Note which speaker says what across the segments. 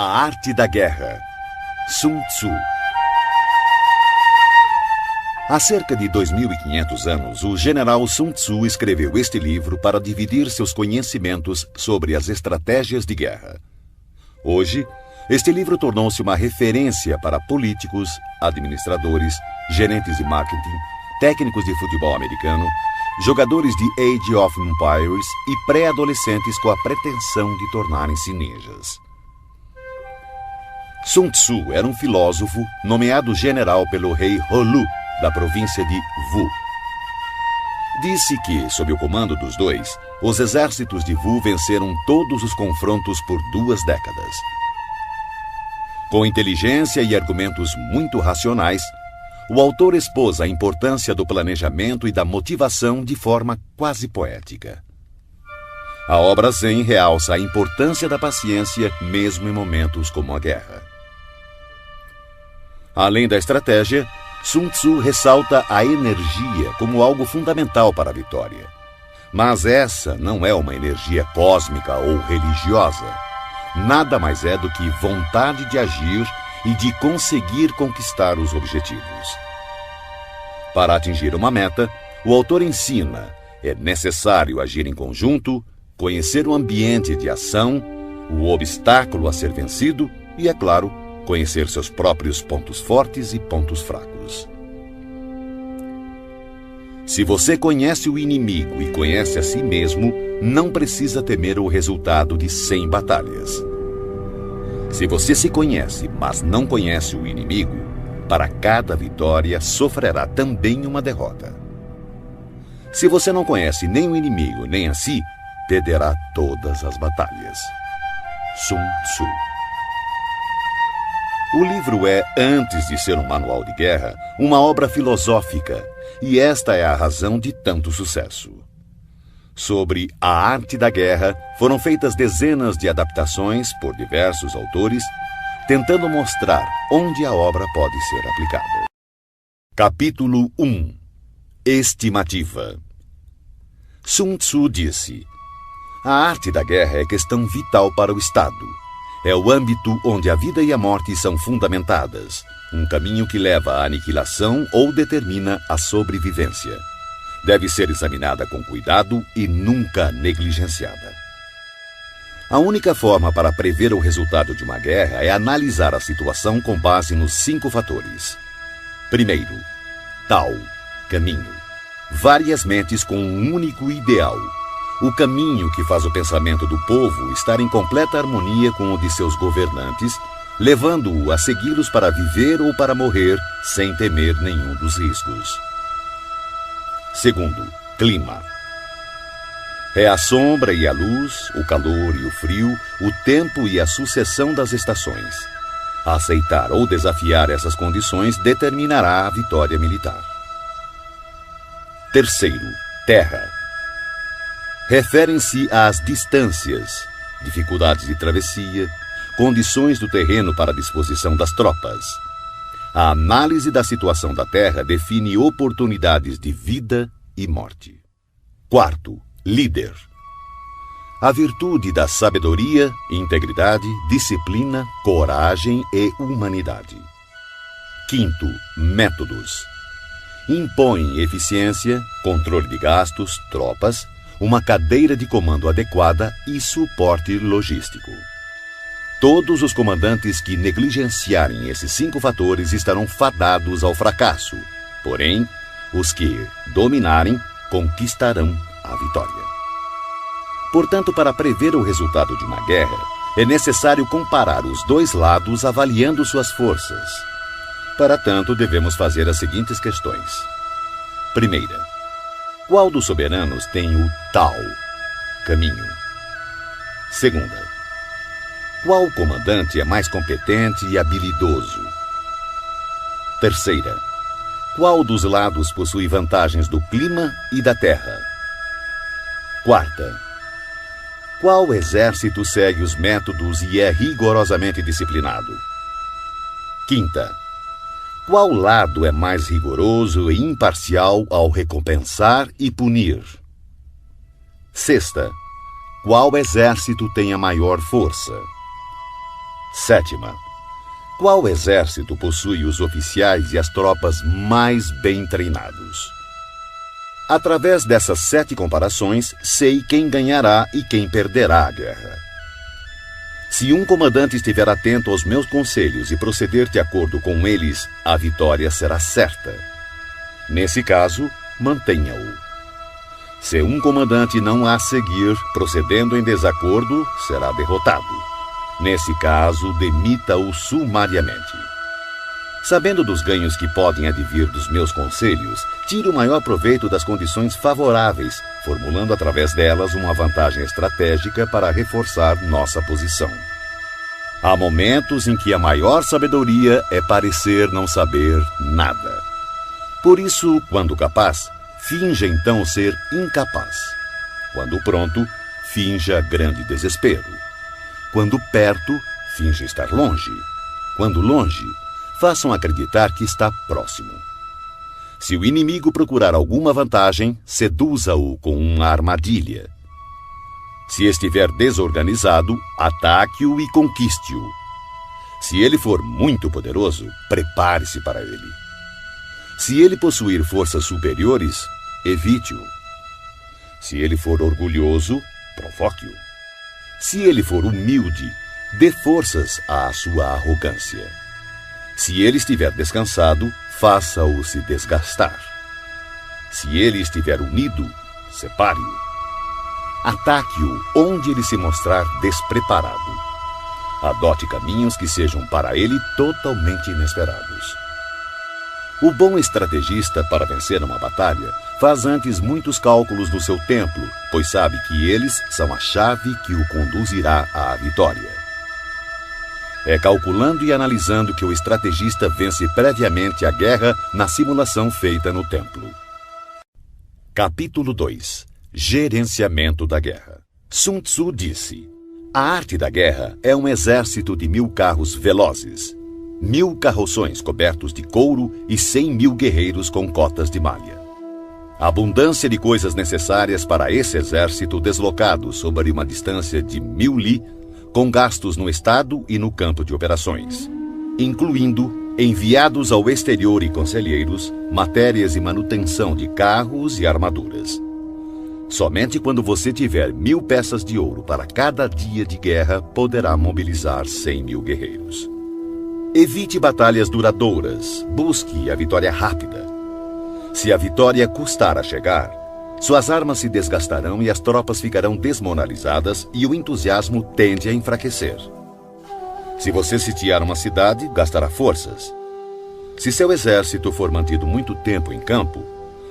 Speaker 1: A Arte da Guerra, Sun Tzu. Há cerca de 2.500 anos, o general Sun Tzu escreveu este livro para dividir seus conhecimentos sobre as estratégias de guerra. Hoje, este livro tornou-se uma referência para políticos, administradores, gerentes de marketing, técnicos de futebol americano, jogadores de Age of Empires e pré-adolescentes com a pretensão de tornarem-se ninjas. Sun Tzu era um filósofo nomeado general pelo rei Holu, da província de Wu. Disse que, sob o comando dos dois, os exércitos de Wu venceram todos os confrontos por 2 décadas. Com inteligência e argumentos muito racionais, o autor expôs a importância do planejamento e da motivação de forma quase poética. A obra Zen realça a importância da paciência mesmo em momentos como a guerra. Além da estratégia, Sun Tzu ressalta a energia como algo fundamental para a vitória. Mas essa não é uma energia cósmica ou religiosa. Nada mais é do que vontade de agir e de conseguir conquistar os objetivos. Para atingir uma meta, o autor ensina: é necessário agir em conjunto, conhecer o ambiente de ação, o obstáculo a ser vencido e, é claro, conhecer seus próprios pontos fortes e pontos fracos. Se você conhece o inimigo e conhece a si mesmo, não precisa temer o resultado de 100 batalhas. Se você se conhece, mas não conhece o inimigo, para cada vitória sofrerá também uma derrota. Se você não conhece nem o inimigo nem a si, perderá todas as batalhas. Sun Tzu. O livro é, antes de ser um manual de guerra, uma obra filosófica, e esta é a razão de tanto sucesso. Sobre a arte da guerra, foram feitas dezenas de adaptações por diversos autores, tentando mostrar onde a obra pode ser aplicada. Capítulo 1. Estimativa. Sun Tzu disse: a arte da guerra é questão vital para o Estado. É o âmbito onde a vida e a morte são fundamentadas, um caminho que leva à aniquilação ou determina a sobrevivência. Deve ser examinada com cuidado e nunca negligenciada. A única forma para prever o resultado de uma guerra é analisar a situação com base nos 5 fatores. Primeiro, Tao, caminho. Várias mentes com um único ideal. O caminho que faz o pensamento do povo estar em completa harmonia com o de seus governantes, levando-o a segui-los para viver ou para morrer sem temer nenhum dos riscos. Segundo, clima. É a sombra e a luz, o calor e o frio, o tempo e a sucessão das estações. Aceitar ou desafiar essas condições determinará a vitória militar. Terceiro, terra. Referem-se às distâncias, dificuldades de travessia, condições do terreno para a disposição das tropas. A análise da situação da terra define oportunidades de vida e morte. Quarto, líder. A virtude da sabedoria, integridade, disciplina, coragem e humanidade. Quinto, métodos. Impõe eficiência, controle de gastos, tropas, uma cadeira de comando adequada e suporte logístico. Todos os comandantes que negligenciarem esses 5 fatores estarão fadados ao fracasso. Porém, os que dominarem conquistarão a vitória. Portanto, para prever o resultado de uma guerra, é necessário comparar os 2 lados avaliando suas forças. Para tanto, devemos fazer as seguintes questões. Primeira, qual dos soberanos tem o Tao, caminho? Segunda, qual comandante é mais competente e habilidoso? Terceira, qual dos lados possui vantagens do clima e da terra? Quarta, qual exército segue os métodos e é rigorosamente disciplinado? Quinta, qual lado é mais rigoroso e imparcial ao recompensar e punir? Sexta, qual exército tem a maior força? Sétima. Qual exército possui os oficiais e as tropas mais bem treinados? Através dessas 7 comparações, sei quem ganhará e quem perderá a guerra. Se um comandante estiver atento aos meus conselhos e proceder de acordo com eles, a vitória será certa. Nesse caso, mantenha-o. Se um comandante não a seguir, procedendo em desacordo, será derrotado. Nesse caso, demita-o sumariamente. Sabendo dos ganhos que podem advir dos meus conselhos, tire o maior proveito das condições favoráveis, formulando através delas uma vantagem estratégica para reforçar nossa posição. Há momentos em que a maior sabedoria é parecer não saber nada. Por isso, quando capaz, finja então ser incapaz. Quando pronto, finja grande desespero. Quando perto, finja estar longe. Quando longe, façam acreditar que está próximo. Se o inimigo procurar alguma vantagem, seduza-o com uma armadilha. Se estiver desorganizado, ataque-o e conquiste-o. Se ele for muito poderoso, prepare-se para ele. Se ele possuir forças superiores, evite-o. Se ele for orgulhoso, provoque-o. Se ele for humilde, dê forças à sua arrogância. Se ele estiver descansado, faça-o se desgastar. Se ele estiver unido, separe-o. Ataque-o onde ele se mostrar despreparado. Adote caminhos que sejam para ele totalmente inesperados. O bom estrategista, para vencer uma batalha, faz antes muitos cálculos do seu templo, pois sabe que eles são a chave que o conduzirá à vitória. É calculando e analisando que o estrategista vence previamente a guerra na simulação feita no templo. Capítulo 2. Gerenciamento da guerra. Sun Tzu disse: a arte da guerra é um exército de 1000 carros velozes, 1000 carroções cobertos de couro e 100.000 guerreiros com cotas de malha. A abundância de coisas necessárias para esse exército deslocado sobre uma distância de 1000 li, com gastos no estado e no campo de operações, incluindo enviados ao exterior e conselheiros, matérias e manutenção de carros e armaduras. Somente quando você tiver 1000 peças de ouro para cada dia de guerra, poderá mobilizar 100.000 guerreiros. Evite batalhas duradouras, busque a vitória rápida. Se a vitória custar a chegar, suas armas se desgastarão e as tropas ficarão desmoralizadas e o entusiasmo tende a enfraquecer. Se você sitiar uma cidade, gastará forças. Se seu exército for mantido muito tempo em campo,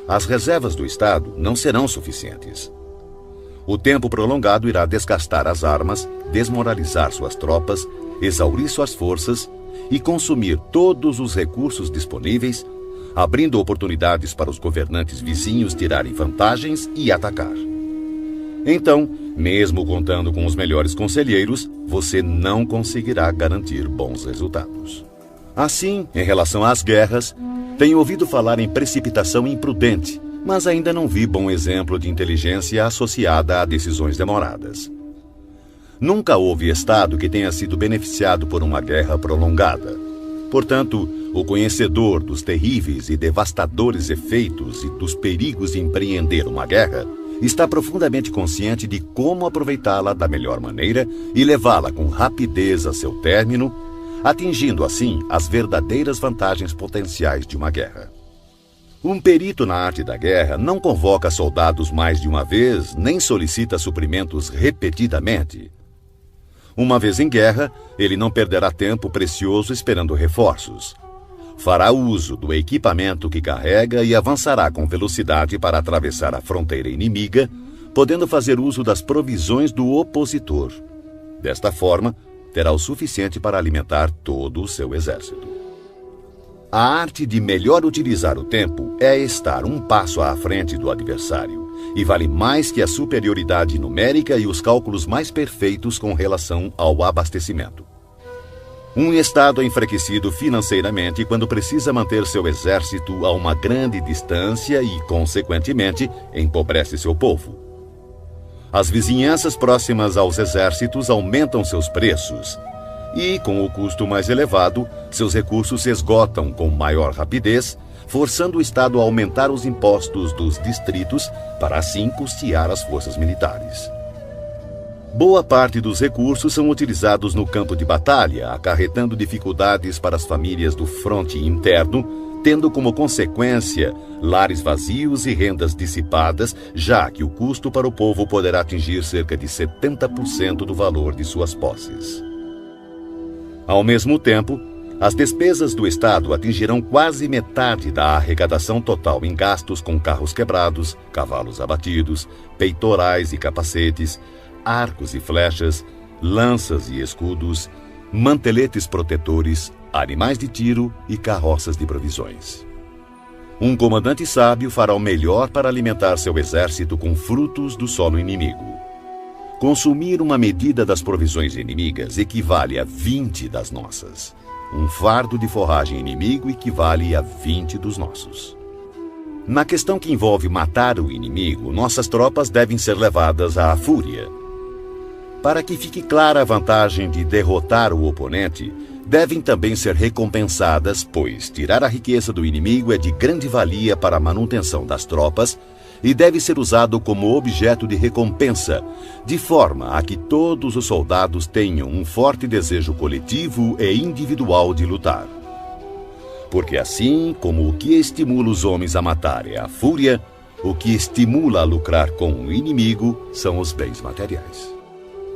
Speaker 1: as reservas do Estado não serão suficientes. O tempo prolongado irá desgastar as armas, desmoralizar suas tropas, exaurir suas forças e consumir todos os recursos disponíveis, abrindo oportunidades para os governantes vizinhos tirarem vantagens e atacar. Então, mesmo contando com os melhores conselheiros, você não conseguirá garantir bons resultados. Assim, em relação às guerras, tenho ouvido falar em precipitação imprudente, mas ainda não vi bom exemplo de inteligência associada a decisões demoradas. Nunca houve Estado que tenha sido beneficiado por uma guerra prolongada. Portanto, o conhecedor dos terríveis e devastadores efeitos e dos perigos de empreender uma guerra está profundamente consciente de como aproveitá-la da melhor maneira e levá-la com rapidez a seu término, atingindo assim as verdadeiras vantagens potenciais de uma guerra. Um perito na arte da guerra não convoca soldados mais de uma vez, nem solicita suprimentos repetidamente. Uma vez em guerra, ele não perderá tempo precioso esperando reforços. Fará uso do equipamento que carrega e avançará com velocidade para atravessar a fronteira inimiga, podendo fazer uso das provisões do opositor. Desta forma, terá o suficiente para alimentar todo o seu exército. A arte de melhor utilizar o tempo é estar um passo à frente do adversário, e vale mais que a superioridade numérica e os cálculos mais perfeitos com relação ao abastecimento. Um Estado é enfraquecido financeiramente quando precisa manter seu exército a uma grande distância e, consequentemente, empobrece seu povo. As vizinhanças próximas aos exércitos aumentam seus preços, E, com o custo mais elevado, seus recursos se esgotam com maior rapidez, forçando o Estado a aumentar os impostos dos distritos para assim custear as forças militares. Boa parte dos recursos são utilizados no campo de batalha, acarretando dificuldades para as famílias do fronte interno, tendo como consequência lares vazios e rendas dissipadas, já que o custo para o povo poderá atingir cerca de 70% do valor de suas posses. Ao mesmo tempo, as despesas do Estado atingirão quase metade da arrecadação total em gastos com carros quebrados, cavalos abatidos, peitorais e capacetes, arcos e flechas, lanças e escudos, manteletes protetores, animais de tiro e carroças de provisões. Um comandante sábio fará o melhor para alimentar seu exército com frutos do solo inimigo. Consumir uma medida das provisões inimigas equivale a 20 das nossas. Um fardo de forragem inimigo equivale a 20 dos nossos. Na questão que envolve matar o inimigo, nossas tropas devem ser levadas à fúria. Para que fique clara a vantagem de derrotar o oponente, devem também ser recompensadas, pois tirar a riqueza do inimigo é de grande valia para a manutenção das tropas e deve ser usado como objeto de recompensa, de forma a que todos os soldados tenham um forte desejo coletivo e individual de lutar. Porque assim como o que estimula os homens a matar é a fúria, o que estimula a lucrar com o inimigo são os bens materiais.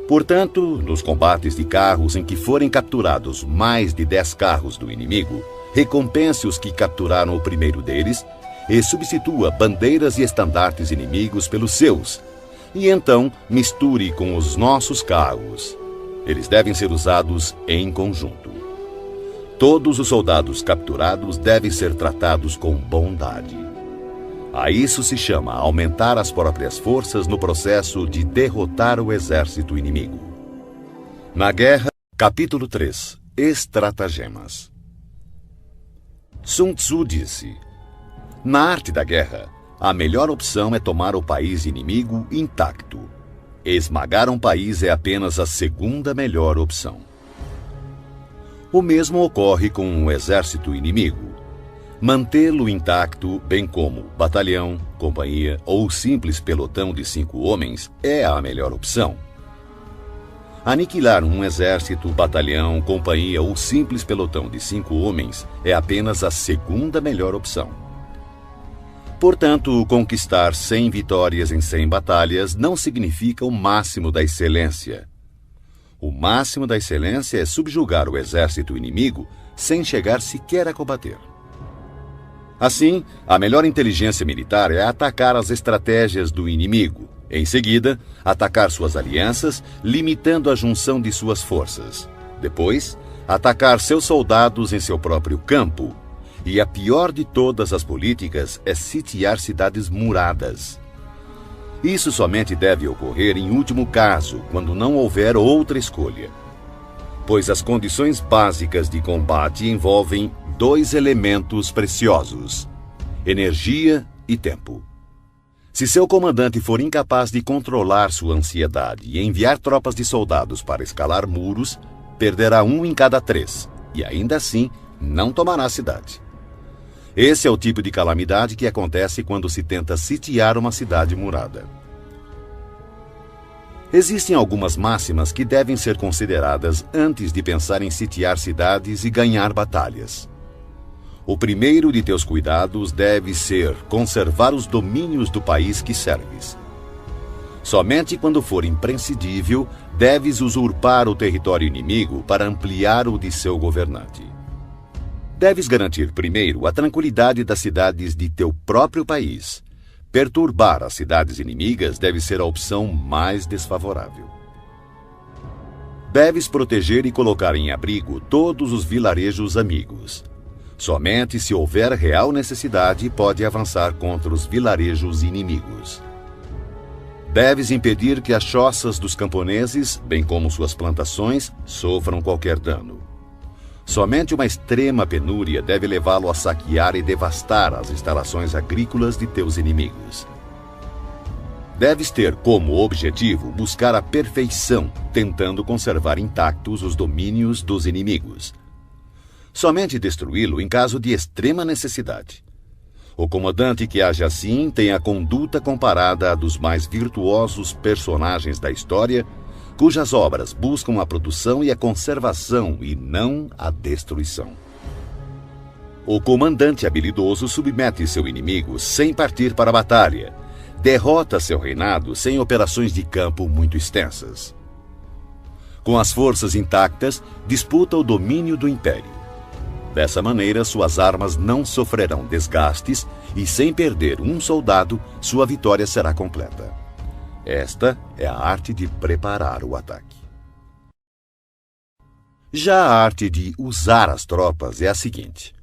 Speaker 1: Portanto, nos combates de carros em que forem capturados mais de 10 carros do inimigo, recompense os que capturaram o primeiro deles e substitua bandeiras e estandartes inimigos pelos seus, e então misture com os nossos carros. Eles devem ser usados em conjunto. Todos os soldados capturados devem ser tratados com bondade. A isso se chama aumentar as próprias forças no processo de derrotar o exército inimigo. Na guerra, capítulo 3. Estratagemas. Sun Tzu disse: na arte da guerra, a melhor opção é tomar o país inimigo intacto. Esmagar um país é apenas a segunda melhor opção. O mesmo ocorre com um exército inimigo. Mantê-lo intacto, bem como batalhão, companhia ou simples pelotão de 5 homens, é a melhor opção. Aniquilar um exército, batalhão, companhia ou simples pelotão de 5 homens é apenas a segunda melhor opção. Portanto, conquistar 100 vitórias em 100 batalhas não significa o máximo da excelência. O máximo da excelência é subjugar o exército inimigo sem chegar sequer a combater. Assim, a melhor inteligência militar é atacar as estratégias do inimigo. Em seguida, atacar suas alianças, limitando a junção de suas forças. Depois, atacar seus soldados em seu próprio campo. E a pior de todas as políticas é sitiar cidades muradas. Isso somente deve ocorrer em último caso, quando não houver outra escolha. Pois as condições básicas de combate envolvem 2 elementos preciosos: energia e tempo. Se seu comandante for incapaz de controlar sua ansiedade e enviar tropas de soldados para escalar muros, perderá 1 em cada 3, e ainda assim não tomará a cidade. Esse é o tipo de calamidade que acontece quando se tenta sitiar uma cidade murada. Existem algumas máximas que devem ser consideradas antes de pensar em sitiar cidades e ganhar batalhas. O primeiro de teus cuidados deve ser conservar os domínios do país que serves. Somente quando for imprescindível, deves usurpar o território inimigo para ampliar o de seu governante. Deves garantir primeiro a tranquilidade das cidades de teu próprio país. Perturbar as cidades inimigas deve ser a opção mais desfavorável. Deves proteger e colocar em abrigo todos os vilarejos amigos. Somente se houver real necessidade, pode avançar contra os vilarejos inimigos. Deves impedir que as choças dos camponeses, bem como suas plantações, sofram qualquer dano. Somente uma extrema penúria deve levá-lo a saquear e devastar as instalações agrícolas de teus inimigos. Deves ter como objetivo buscar a perfeição, tentando conservar intactos os domínios dos inimigos. Somente destruí-lo em caso de extrema necessidade. O comandante que age assim tem a conduta comparada à dos mais virtuosos personagens da história, cujas obras buscam a produção e a conservação e não a destruição. O comandante habilidoso submete seu inimigo sem partir para a batalha, derrota seu reinado sem operações de campo muito extensas. Com as forças intactas, disputa o domínio do império. Dessa maneira, suas armas não sofrerão desgastes e, sem perder um soldado, sua vitória será completa. Esta é a arte de preparar o ataque. Já a arte de usar as tropas é a seguinte: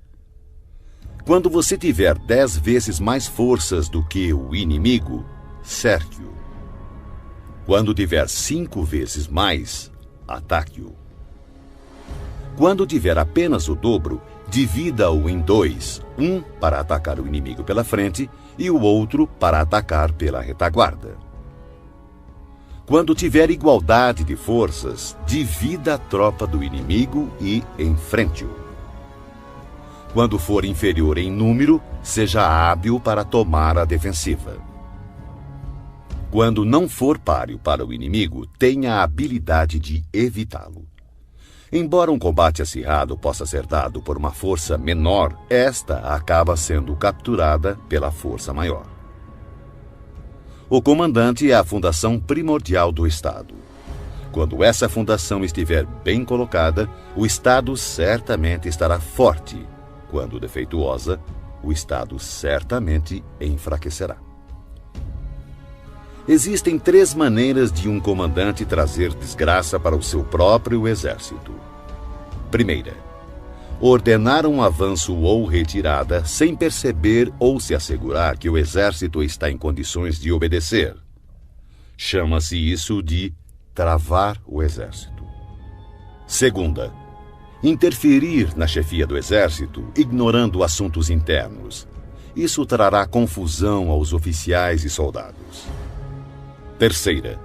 Speaker 1: quando você tiver 10 vezes mais forças do que o inimigo, cerque-o. Quando tiver 5 vezes mais, ataque-o. Quando tiver apenas o dobro, divida-o em 2, um para atacar o inimigo pela frente e o outro para atacar pela retaguarda. Quando tiver igualdade de forças, divida a tropa do inimigo e enfrente-o. Quando for inferior em número, seja hábil para tomar a defensiva. Quando não for páreo para o inimigo, tenha a habilidade de evitá-lo. Embora um combate acirrado possa ser dado por uma força menor, esta acaba sendo capturada pela força maior. O comandante é a fundação primordial do Estado. Quando essa fundação estiver bem colocada, o Estado certamente estará forte. Quando defeituosa, o Estado certamente enfraquecerá. Existem 3 maneiras de um comandante trazer desgraça para o seu próprio exército. Primeira, ordenar um avanço ou retirada sem perceber ou se assegurar que o exército está em condições de obedecer. Chama-se isso de travar o exército. Segunda, interferir na chefia do exército, ignorando assuntos internos. Isso trará confusão aos oficiais e soldados. Terceira,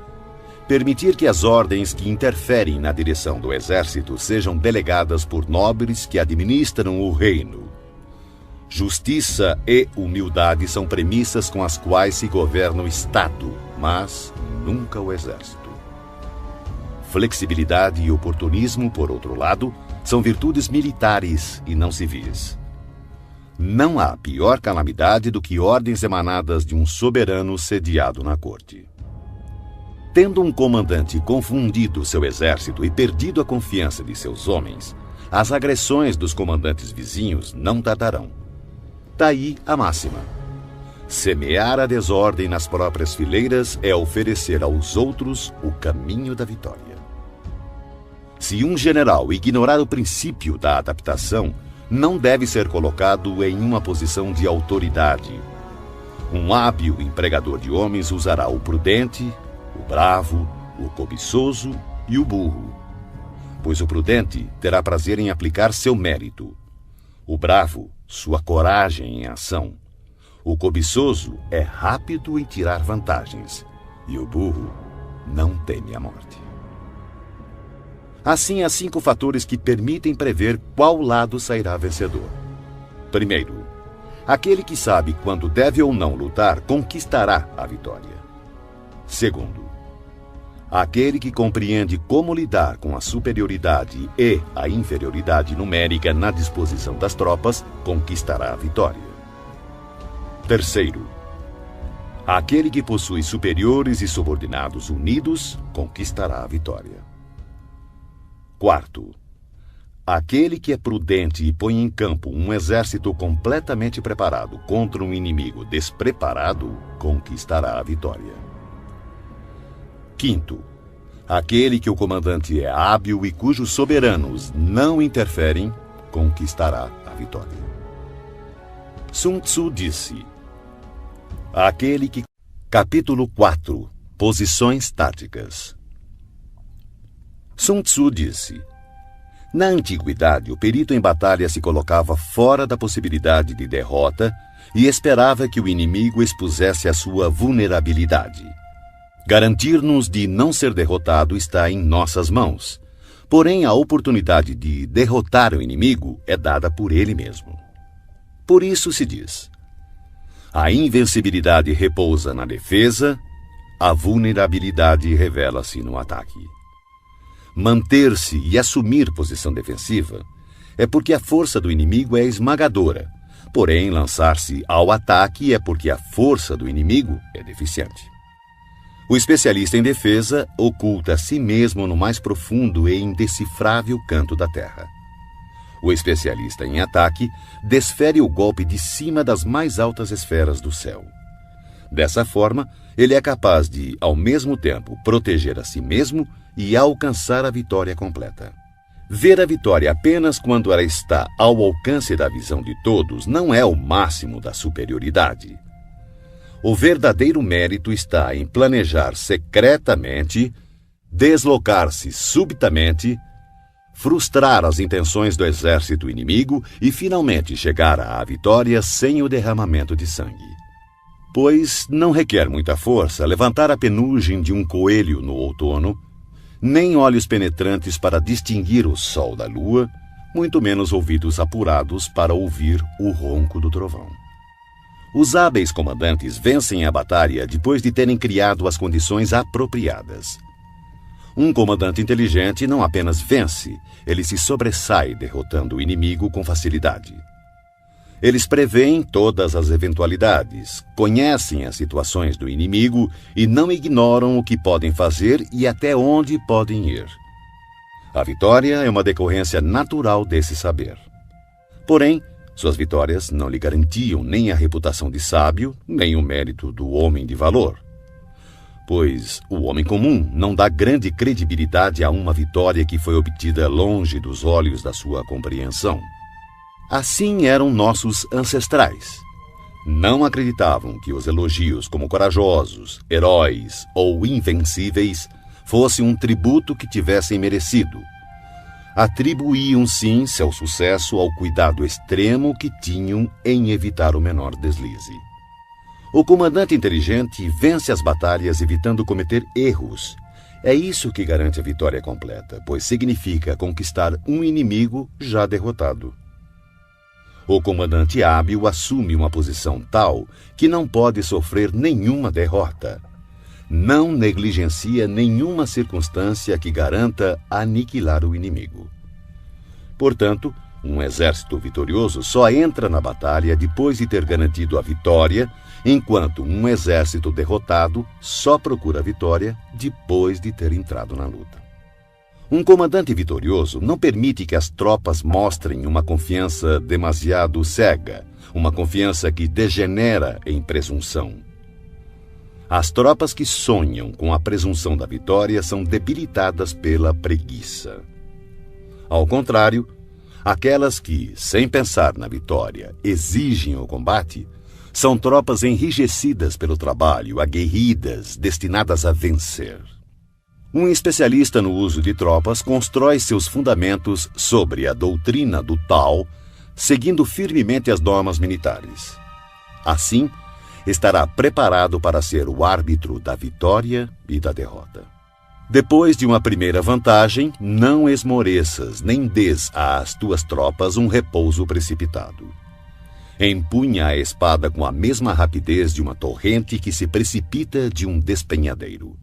Speaker 1: permitir que as ordens que interferem na direção do exército sejam delegadas por nobres que administram o reino. Justiça e humildade são premissas com as quais se governa o Estado, mas nunca o exército. Flexibilidade e oportunismo, por outro lado, são virtudes militares e não civis. Não há pior calamidade do que ordens emanadas de um soberano sediado na corte. Tendo um comandante confundido seu exército e perdido a confiança de seus homens, as agressões dos comandantes vizinhos não tardarão. Daí a máxima: semear a desordem nas próprias fileiras é oferecer aos outros o caminho da vitória. Se um general ignorar o princípio da adaptação, não deve ser colocado em uma posição de autoridade. Um hábil empregador de homens usará o prudente, o bravo, o cobiçoso e o burro. Pois o prudente terá prazer em aplicar seu mérito. O bravo, sua coragem em ação. O cobiçoso é rápido em tirar vantagens. E o burro não teme a morte. Assim, há 5 fatores que permitem prever qual lado sairá vencedor. Primeiro, aquele que sabe quando deve ou não lutar conquistará a vitória. Segundo, aquele que compreende como lidar com a superioridade e a inferioridade numérica na disposição das tropas conquistará a vitória. Terceiro, aquele que possui superiores e subordinados unidos conquistará a vitória. Quarto, aquele que é prudente e põe em campo um exército completamente preparado contra um inimigo despreparado conquistará a vitória. Quinto, aquele que o comandante é hábil e cujos soberanos não interferem, conquistará a vitória. Sun Tzu disse: aquele que... Capítulo 4. Posições táticas. Sun Tzu disse: na antiguidade, o perito em batalha se colocava fora da possibilidade de derrota e esperava que o inimigo expusesse a sua vulnerabilidade. Garantir-nos de não ser derrotado está em nossas mãos, porém a oportunidade de derrotar o inimigo é dada por ele mesmo. Por isso se diz: a invencibilidade repousa na defesa, a vulnerabilidade revela-se no ataque. Manter-se e assumir posição defensiva é porque a força do inimigo é esmagadora, porém lançar-se ao ataque é porque a força do inimigo é deficiente. O especialista em defesa oculta a si mesmo no mais profundo e indecifrável canto da terra. O especialista em ataque desfere o golpe de cima das mais altas esferas do céu. Dessa forma, ele é capaz de, ao mesmo tempo, proteger a si mesmo e alcançar a vitória completa. Ver a vitória apenas quando ela está ao alcance da visão de todos não é o máximo da superioridade. O verdadeiro mérito está em planejar secretamente, deslocar-se subitamente, frustrar as intenções do exército inimigo e finalmente chegar à vitória sem o derramamento de sangue. Pois não requer muita força levantar a penugem de um coelho no outono, nem olhos penetrantes para distinguir o sol da lua, muito menos ouvidos apurados para ouvir o ronco do trovão. Os hábeis comandantes vencem a batalha depois de terem criado as condições apropriadas. Um comandante inteligente não apenas vence, ele se sobressai derrotando o inimigo com facilidade. Eles preveem todas as eventualidades, conhecem as situações do inimigo e não ignoram o que podem fazer e até onde podem ir. A vitória é uma decorrência natural desse saber. Porém, suas vitórias não lhe garantiam nem a reputação de sábio, nem o mérito do homem de valor. Pois o homem comum não dá grande credibilidade a uma vitória que foi obtida longe dos olhos da sua compreensão. Assim eram nossos ancestrais. Não acreditavam que os elogios como corajosos, heróis ou invencíveis fosse um tributo que tivessem merecido. Atribuíam sim seu sucesso ao cuidado extremo que tinham em evitar o menor deslize. O comandante inteligente vence as batalhas evitando cometer erros. É isso que garante a vitória completa, pois significa conquistar um inimigo já derrotado. O comandante hábil assume uma posição tal que não pode sofrer nenhuma derrota. Não negligencia nenhuma circunstância que garanta aniquilar o inimigo. Portanto, um exército vitorioso só entra na batalha depois de ter garantido a vitória, enquanto um exército derrotado só procura a vitória depois de ter entrado na luta. Um comandante vitorioso não permite que as tropas mostrem uma confiança demasiado cega, uma confiança que degenera em presunção. As tropas que sonham com a presunção da vitória são debilitadas pela preguiça. Ao contrário, aquelas que, sem pensar na vitória, exigem o combate, são tropas enrijecidas pelo trabalho, aguerridas, destinadas a vencer. Um especialista no uso de tropas constrói seus fundamentos sobre a doutrina do Tao, seguindo firmemente as normas militares. Assim, estará preparado para ser o árbitro da vitória e da derrota. Depois de uma primeira vantagem, não esmoreças nem dês às tuas tropas um repouso precipitado. Empunha a espada com a mesma rapidez de uma torrente que se precipita de um despenhadeiro.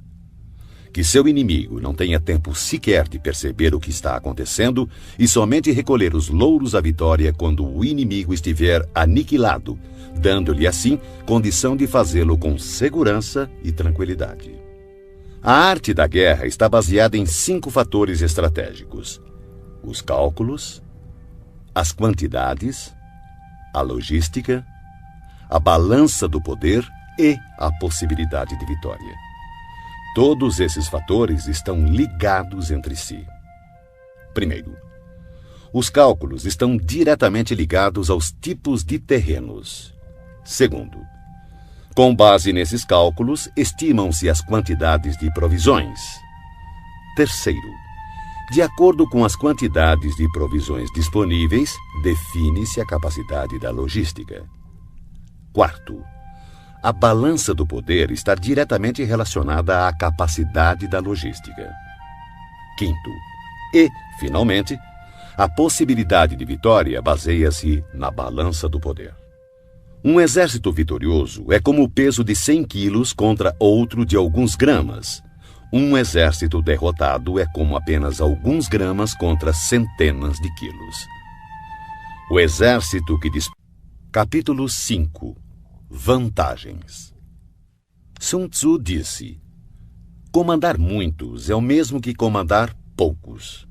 Speaker 1: Que seu inimigo não tenha tempo sequer de perceber o que está acontecendo e somente recolher os louros da vitória quando o inimigo estiver aniquilado, dando-lhe assim condição de fazê-lo com segurança e tranquilidade. A arte da guerra está baseada em 5 fatores estratégicos: os cálculos, as quantidades, a logística, a balança do poder e a possibilidade de vitória. Todos esses fatores estão ligados entre si. Primeiro, os cálculos estão diretamente ligados aos tipos de terrenos. Segundo, com base nesses cálculos, estimam-se as quantidades de provisões. Terceiro, de acordo com as quantidades de provisões disponíveis, define-se a capacidade da logística. Quarto, a balança do poder está diretamente relacionada à capacidade da logística. Quinto, e, finalmente, a possibilidade de vitória baseia-se na balança do poder. Um exército vitorioso é como o peso de 100 quilos contra outro de alguns gramas. Um exército derrotado é como apenas alguns gramas contra centenas de quilos. O exército que Capítulo 5. Vantagens. Sun Tzu disse: comandar muitos é o mesmo que comandar poucos.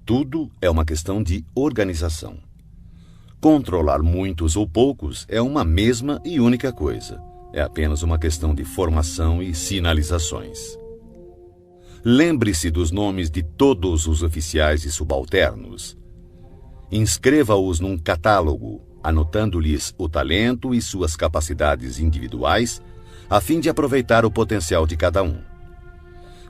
Speaker 1: Tudo é uma questão de organização. Controlar muitos ou poucos é uma mesma e única coisa. É apenas uma questão de formação e sinalizações. Lembre-se dos nomes de todos os oficiais e subalternos. Inscreva-os num catálogo, anotando-lhes o talento e suas capacidades individuais, a fim de aproveitar o potencial de cada um.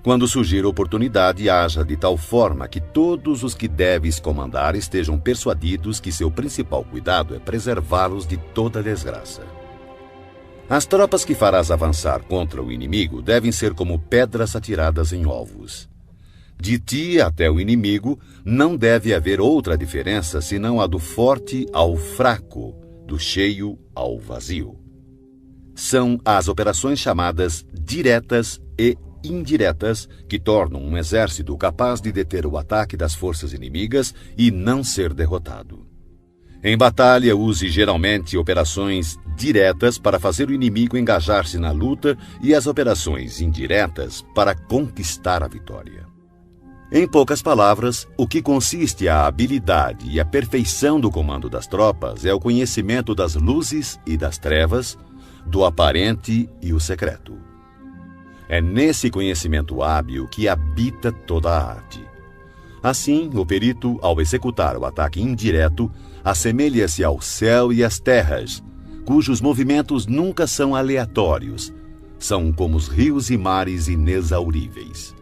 Speaker 1: Quando surgir oportunidade, haja de tal forma que todos os que deves comandar estejam persuadidos que seu principal cuidado é preservá-los de toda desgraça. As tropas que farás avançar contra o inimigo devem ser como pedras atiradas em ovos. De ti até o inimigo não deve haver outra diferença senão a do forte ao fraco, do cheio ao vazio. São as operações chamadas diretas e indiretas que tornam um exército capaz de deter o ataque das forças inimigas e não ser derrotado. Em batalha, use geralmente operações diretas para fazer o inimigo engajar-se na luta e as operações indiretas para conquistar a vitória. Em poucas palavras, o que consiste a habilidade e a perfeição do comando das tropas é o conhecimento das luzes e das trevas, do aparente e o secreto. É nesse conhecimento hábil que habita toda a arte. Assim, o perito, ao executar o ataque indireto, assemelha-se ao céu e às terras, cujos movimentos nunca são aleatórios, são como os rios e mares inexauríveis.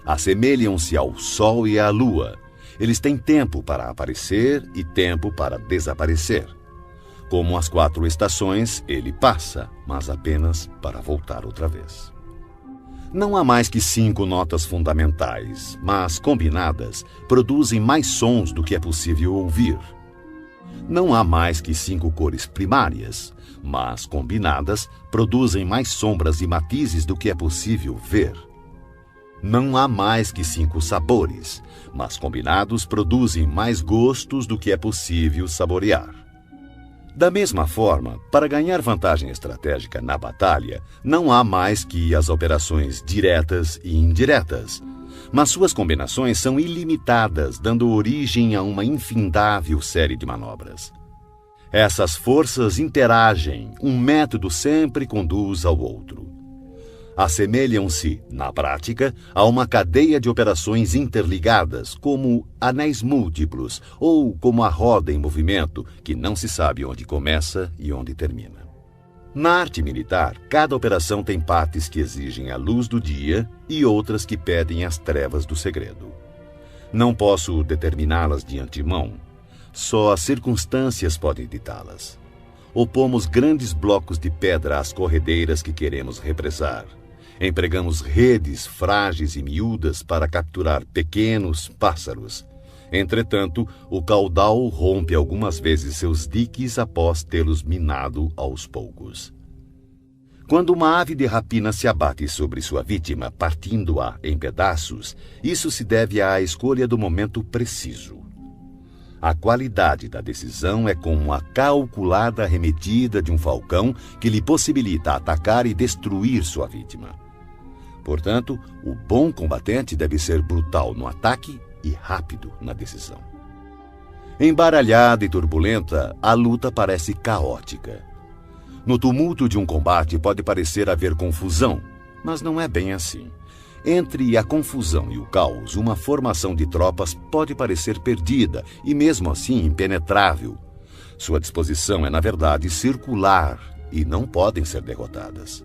Speaker 1: Assemelham-se ao sol e à lua. Eles têm tempo para aparecer e tempo para desaparecer. Como as 4 estações, ele passa, mas apenas para voltar outra vez. Não há mais que 5 notas fundamentais, mas, combinadas, produzem mais sons do que é possível ouvir. Não há mais que 5 cores primárias, mas, combinadas, produzem mais sombras e matizes do que é possível ver. Não há mais que 5 sabores, mas, combinados, produzem mais gostos do que é possível saborear. Da mesma forma, para ganhar vantagem estratégica na batalha, não há mais que as operações diretas e indiretas, mas suas combinações são ilimitadas, dando origem a uma infindável série de manobras. Essas forças interagem, um método sempre conduz ao outro. Assemelham-se, na prática, a uma cadeia de operações interligadas, como anéis múltiplos ou como a roda em movimento, que não se sabe onde começa e onde termina. Na arte militar, cada operação tem partes que exigem a luz do dia e outras que pedem as trevas do segredo. Não posso determiná-las de antemão, só as circunstâncias podem ditá-las. Opomos grandes blocos de pedra às corredeiras que queremos represar. Empregamos redes frágeis e miúdas para capturar pequenos pássaros. Entretanto, o caudal rompe algumas vezes seus diques após tê-los minado aos poucos. Quando uma ave de rapina se abate sobre sua vítima, partindo-a em pedaços, isso se deve à escolha do momento preciso. A qualidade da decisão é como a calculada arremetida de um falcão que lhe possibilita atacar e destruir sua vítima. Portanto, o bom combatente deve ser brutal no ataque e rápido na decisão. Embaralhada e turbulenta, a luta parece caótica. No tumulto de um combate pode parecer haver confusão, mas não é bem assim. Entre a confusão e o caos, uma formação de tropas pode parecer perdida e mesmo assim impenetrável. Sua disposição é, na verdade, circular e não podem ser derrotadas.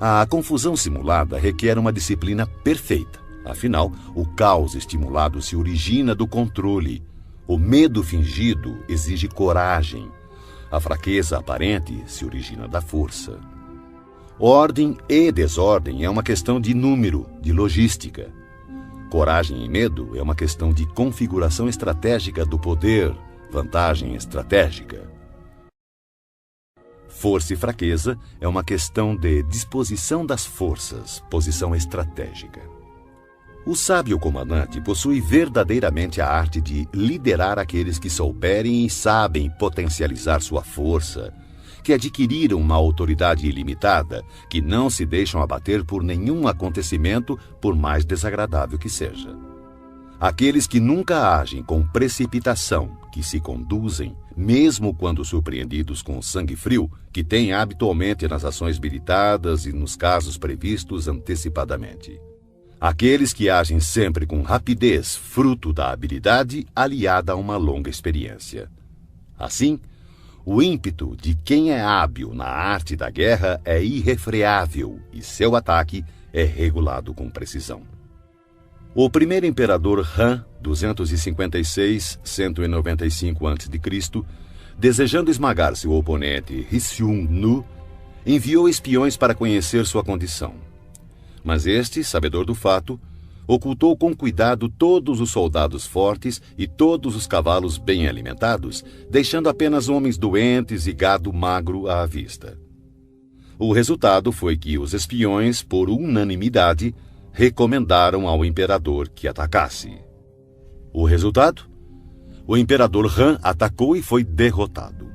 Speaker 1: A confusão simulada requer uma disciplina perfeita. Afinal, o caos estimulado se origina do controle. O medo fingido exige coragem. A fraqueza aparente se origina da força. Ordem e desordem é uma questão de número, de logística. Coragem e medo é uma questão de configuração estratégica do poder, vantagem estratégica. Força e fraqueza é uma questão de disposição das forças, posição estratégica. O sábio comandante possui verdadeiramente a arte de liderar aqueles que souberem e sabem potencializar sua força, que adquiriram uma autoridade ilimitada, que não se deixam abater por nenhum acontecimento, por mais desagradável que seja. Aqueles que nunca agem com precipitação, que se conduzem, mesmo quando surpreendidos com sangue frio, que têm habitualmente nas ações meditadas e nos casos previstos antecipadamente. Aqueles que agem sempre com rapidez, fruto da habilidade aliada a uma longa experiência. Assim, o ímpeto de quem é hábil na arte da guerra é irrefreável e seu ataque é regulado com precisão. O primeiro imperador Han, 256-195 a.C., desejando esmagar seu oponente Rissung-nu, enviou espiões para conhecer sua condição. Mas este, sabedor do fato, ocultou com cuidado todos os soldados fortes e todos os cavalos bem alimentados, deixando apenas homens doentes e gado magro à vista. O resultado foi que os espiões, por unanimidade, recomendaram ao imperador que atacasse. O resultado? O imperador Han atacou e foi derrotado.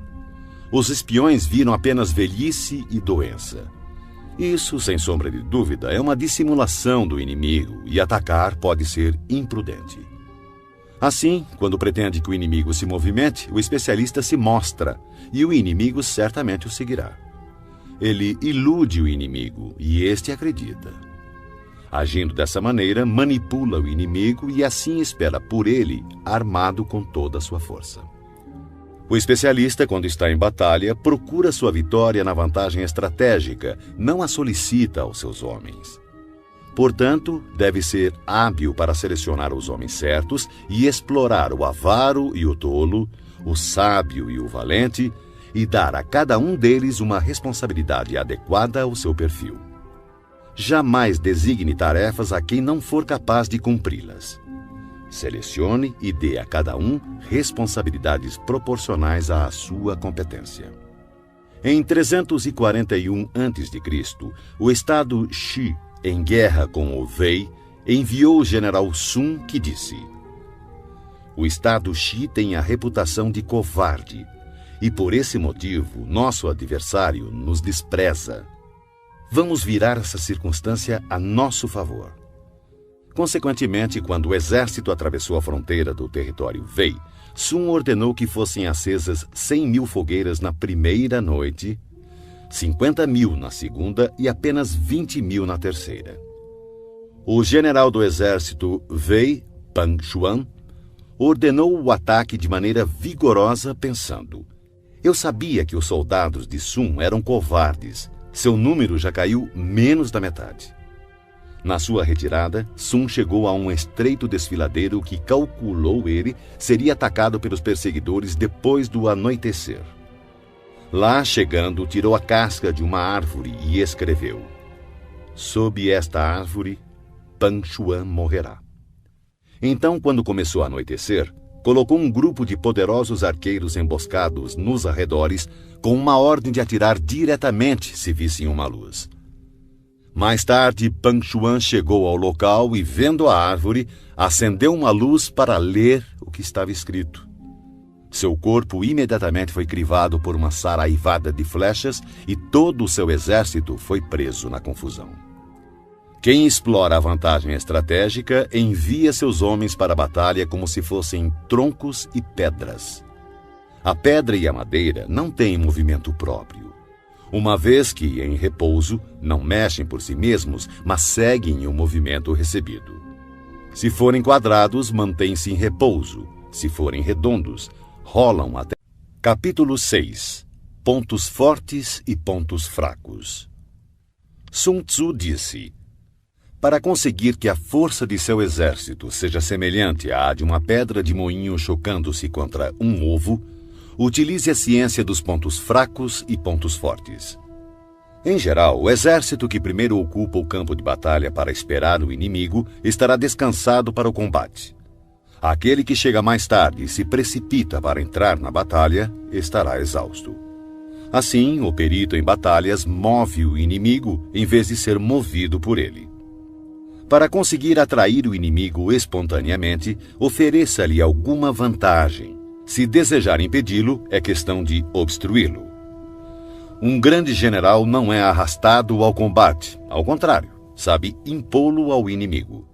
Speaker 1: Os espiões viram apenas velhice e doença. Isso, sem sombra de dúvida, é uma dissimulação do inimigo e atacar pode ser imprudente. Assim, quando pretende que o inimigo se movimente, o especialista se mostra e o inimigo certamente o seguirá. Ele ilude o inimigo e este acredita. Agindo dessa maneira, manipula o inimigo e assim espera por ele, armado com toda a sua força. O especialista, quando está em batalha, procura sua vitória na vantagem estratégica, não a solicita aos seus homens. Portanto, deve ser hábil para selecionar os homens certos e explorar o avaro e o tolo, o sábio e o valente, e dar a cada um deles uma responsabilidade adequada ao seu perfil. Jamais designe tarefas a quem não for capaz de cumpri-las. Selecione e dê a cada um responsabilidades proporcionais à sua competência. Em 341 a.C., o estado Shi, em guerra com o Wei, enviou o general Sun, que disse: "O estado Shi tem a reputação de covarde, e por esse motivo nosso adversário nos despreza. Vamos virar essa circunstância a nosso favor." Consequentemente, quando o exército atravessou a fronteira do território Wei, Sun ordenou que fossem acesas 100.000 fogueiras na primeira noite, 50.000 na segunda e apenas 20.000 na terceira. O general do exército Wei, Pang Xuan, ordenou o ataque de maneira vigorosa, pensando: "Eu sabia que os soldados de Sun eram covardes. Seu número já caiu menos da metade." Na sua retirada, Sun chegou a um estreito desfiladeiro que, calculou ele, seria atacado pelos perseguidores depois do anoitecer. Lá, chegando, tirou a casca de uma árvore e escreveu: "Sob esta árvore, Pang Xuan morrerá." Então, quando começou a anoitecer, colocou um grupo de poderosos arqueiros emboscados nos arredores, com uma ordem de atirar diretamente se vissem uma luz. Mais tarde, Pang Xuan chegou ao local e, vendo a árvore, acendeu uma luz para ler o que estava escrito. Seu corpo imediatamente foi crivado por uma saraivada de flechas e todo o seu exército foi preso na confusão. Quem explora a vantagem estratégica envia seus homens para a batalha como se fossem troncos e pedras. A pedra e a madeira não têm movimento próprio, uma vez que, em repouso, não mexem por si mesmos, mas seguem o movimento recebido. Se forem quadrados, mantêm-se em repouso. Se forem redondos, rolam até... Capítulo 6. Pontos fortes e pontos fracos. Sun Tzu disse: "Para conseguir que a força de seu exército seja semelhante à de uma pedra de moinho chocando-se contra um ovo, utilize a ciência dos pontos fracos e pontos fortes. Em geral, o exército que primeiro ocupa o campo de batalha para esperar o inimigo estará descansado para o combate. Aquele que chega mais tarde e se precipita para entrar na batalha estará exausto. Assim, o perito em batalhas move o inimigo em vez de ser movido por ele. Para conseguir atrair o inimigo espontaneamente, ofereça-lhe alguma vantagem. Se desejar impedi-lo, é questão de obstruí-lo. Um grande general não é arrastado ao combate, ao contrário, sabe impô-lo ao inimigo.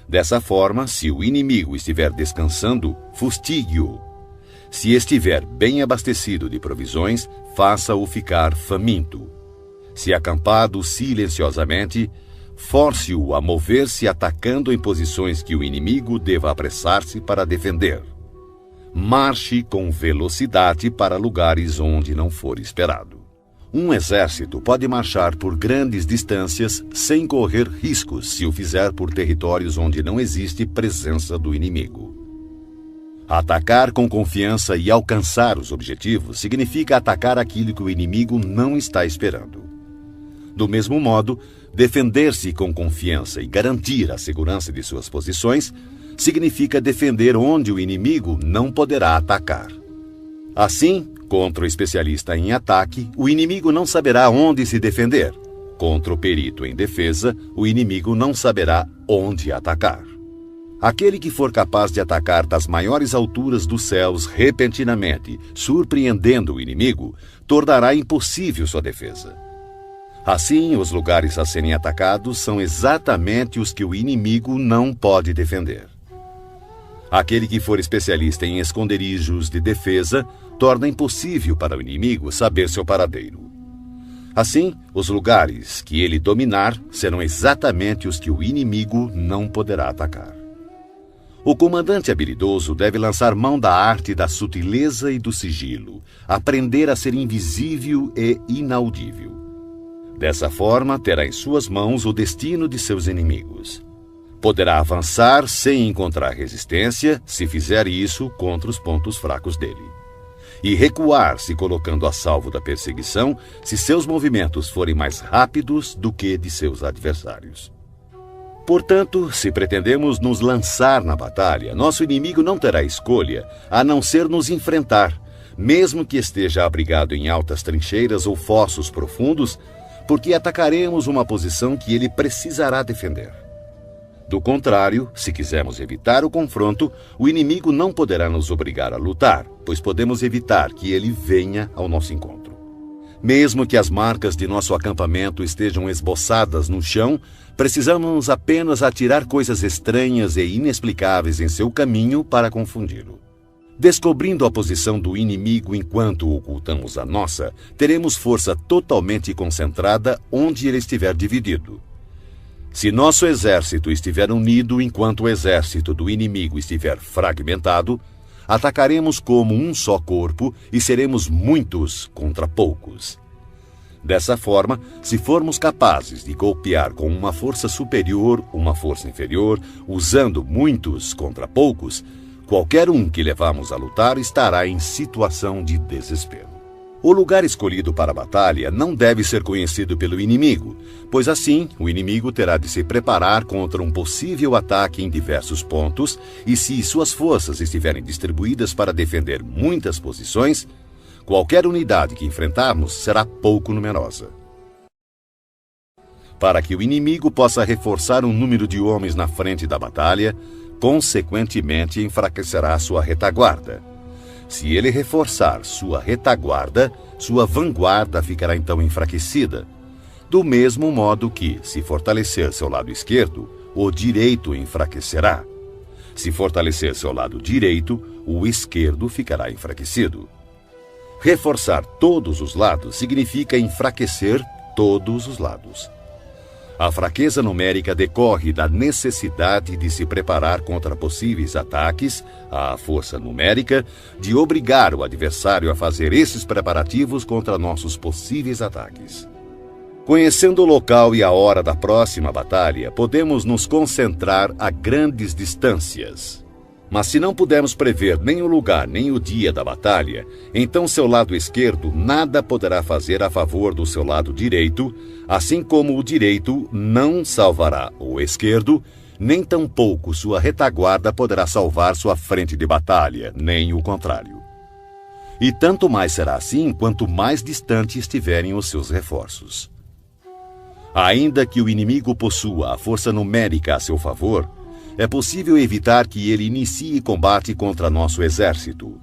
Speaker 1: Dessa forma, se o inimigo estiver descansando, fustigue-o. Se estiver bem abastecido de provisões, faça-o ficar faminto. Se acampado silenciosamente, force-o a mover-se atacando em posições que o inimigo deva apressar-se para defender. Marche com velocidade para lugares onde não for esperado. Um exército pode marchar por grandes distâncias sem correr riscos se o fizer por territórios onde não existe presença do inimigo. Atacar com confiança e alcançar os objetivos significa atacar aquilo que o inimigo não está esperando. Do mesmo modo, defender-se com confiança e garantir a segurança de suas posições significa defender onde o inimigo não poderá atacar. Assim, contra o especialista em ataque, o inimigo não saberá onde se defender. Contra o perito em defesa, o inimigo não saberá onde atacar. Aquele que for capaz de atacar das maiores alturas dos céus repentinamente, surpreendendo o inimigo, tornará impossível sua defesa. Assim, os lugares a serem atacados são exatamente os que o inimigo não pode defender. Aquele que for especialista em esconderijos de defesa torna impossível para o inimigo saber seu paradeiro. Assim, os lugares que ele dominar serão exatamente os que o inimigo não poderá atacar. O comandante habilidoso deve lançar mão da arte da sutileza e do sigilo, aprender a ser invisível e inaudível. Dessa forma, terá em suas mãos o destino de seus inimigos. Poderá avançar sem encontrar resistência se fizer isso contra os pontos fracos dele. E recuar se colocando a salvo da perseguição se seus movimentos forem mais rápidos do que de seus adversários. Portanto, se pretendemos nos lançar na batalha, nosso inimigo não terá escolha a não ser nos enfrentar, mesmo que esteja abrigado em altas trincheiras ou fossos profundos, porque atacaremos uma posição que ele precisará defender. Do contrário, se quisermos evitar o confronto, o inimigo não poderá nos obrigar a lutar, pois podemos evitar que ele venha ao nosso encontro. Mesmo que as marcas de nosso acampamento estejam esboçadas no chão, precisamos apenas atirar coisas estranhas e inexplicáveis em seu caminho para confundi-lo. Descobrindo a posição do inimigo enquanto ocultamos a nossa, teremos força totalmente concentrada onde ele estiver dividido. Se nosso exército estiver unido enquanto o exército do inimigo estiver fragmentado, atacaremos como um só corpo e seremos muitos contra poucos. Dessa forma, se formos capazes de golpear com uma força superior, uma força inferior, usando muitos contra poucos, qualquer um que levamos a lutar estará em situação de desespero. O lugar escolhido para a batalha não deve ser conhecido pelo inimigo, pois assim o inimigo terá de se preparar contra um possível ataque em diversos pontos e se suas forças estiverem distribuídas para defender muitas posições, qualquer unidade que enfrentarmos será pouco numerosa. Para que o inimigo possa reforçar um número de homens na frente da batalha, consequentemente enfraquecerá sua retaguarda. Se ele reforçar sua retaguarda, sua vanguarda ficará então enfraquecida. Do mesmo modo que, se fortalecer seu lado esquerdo, o direito enfraquecerá. Se fortalecer seu lado direito, o esquerdo ficará enfraquecido. Reforçar todos os lados significa enfraquecer todos os lados. A fraqueza numérica decorre da necessidade de se preparar contra possíveis ataques, à força numérica de obrigar o adversário a fazer esses preparativos contra nossos possíveis ataques. Conhecendo o local e a hora da próxima batalha, podemos nos concentrar a grandes distâncias. Mas se não pudermos prever nem o lugar nem o dia da batalha, então seu lado esquerdo nada poderá fazer a favor do seu lado direito, assim como o direito não salvará o esquerdo, nem tampouco sua retaguarda poderá salvar sua frente de batalha, nem o contrário. E tanto mais será assim quanto mais distante estiverem os seus reforços. Ainda que o inimigo possua a força numérica a seu favor, é possível evitar que ele inicie combate contra nosso exército.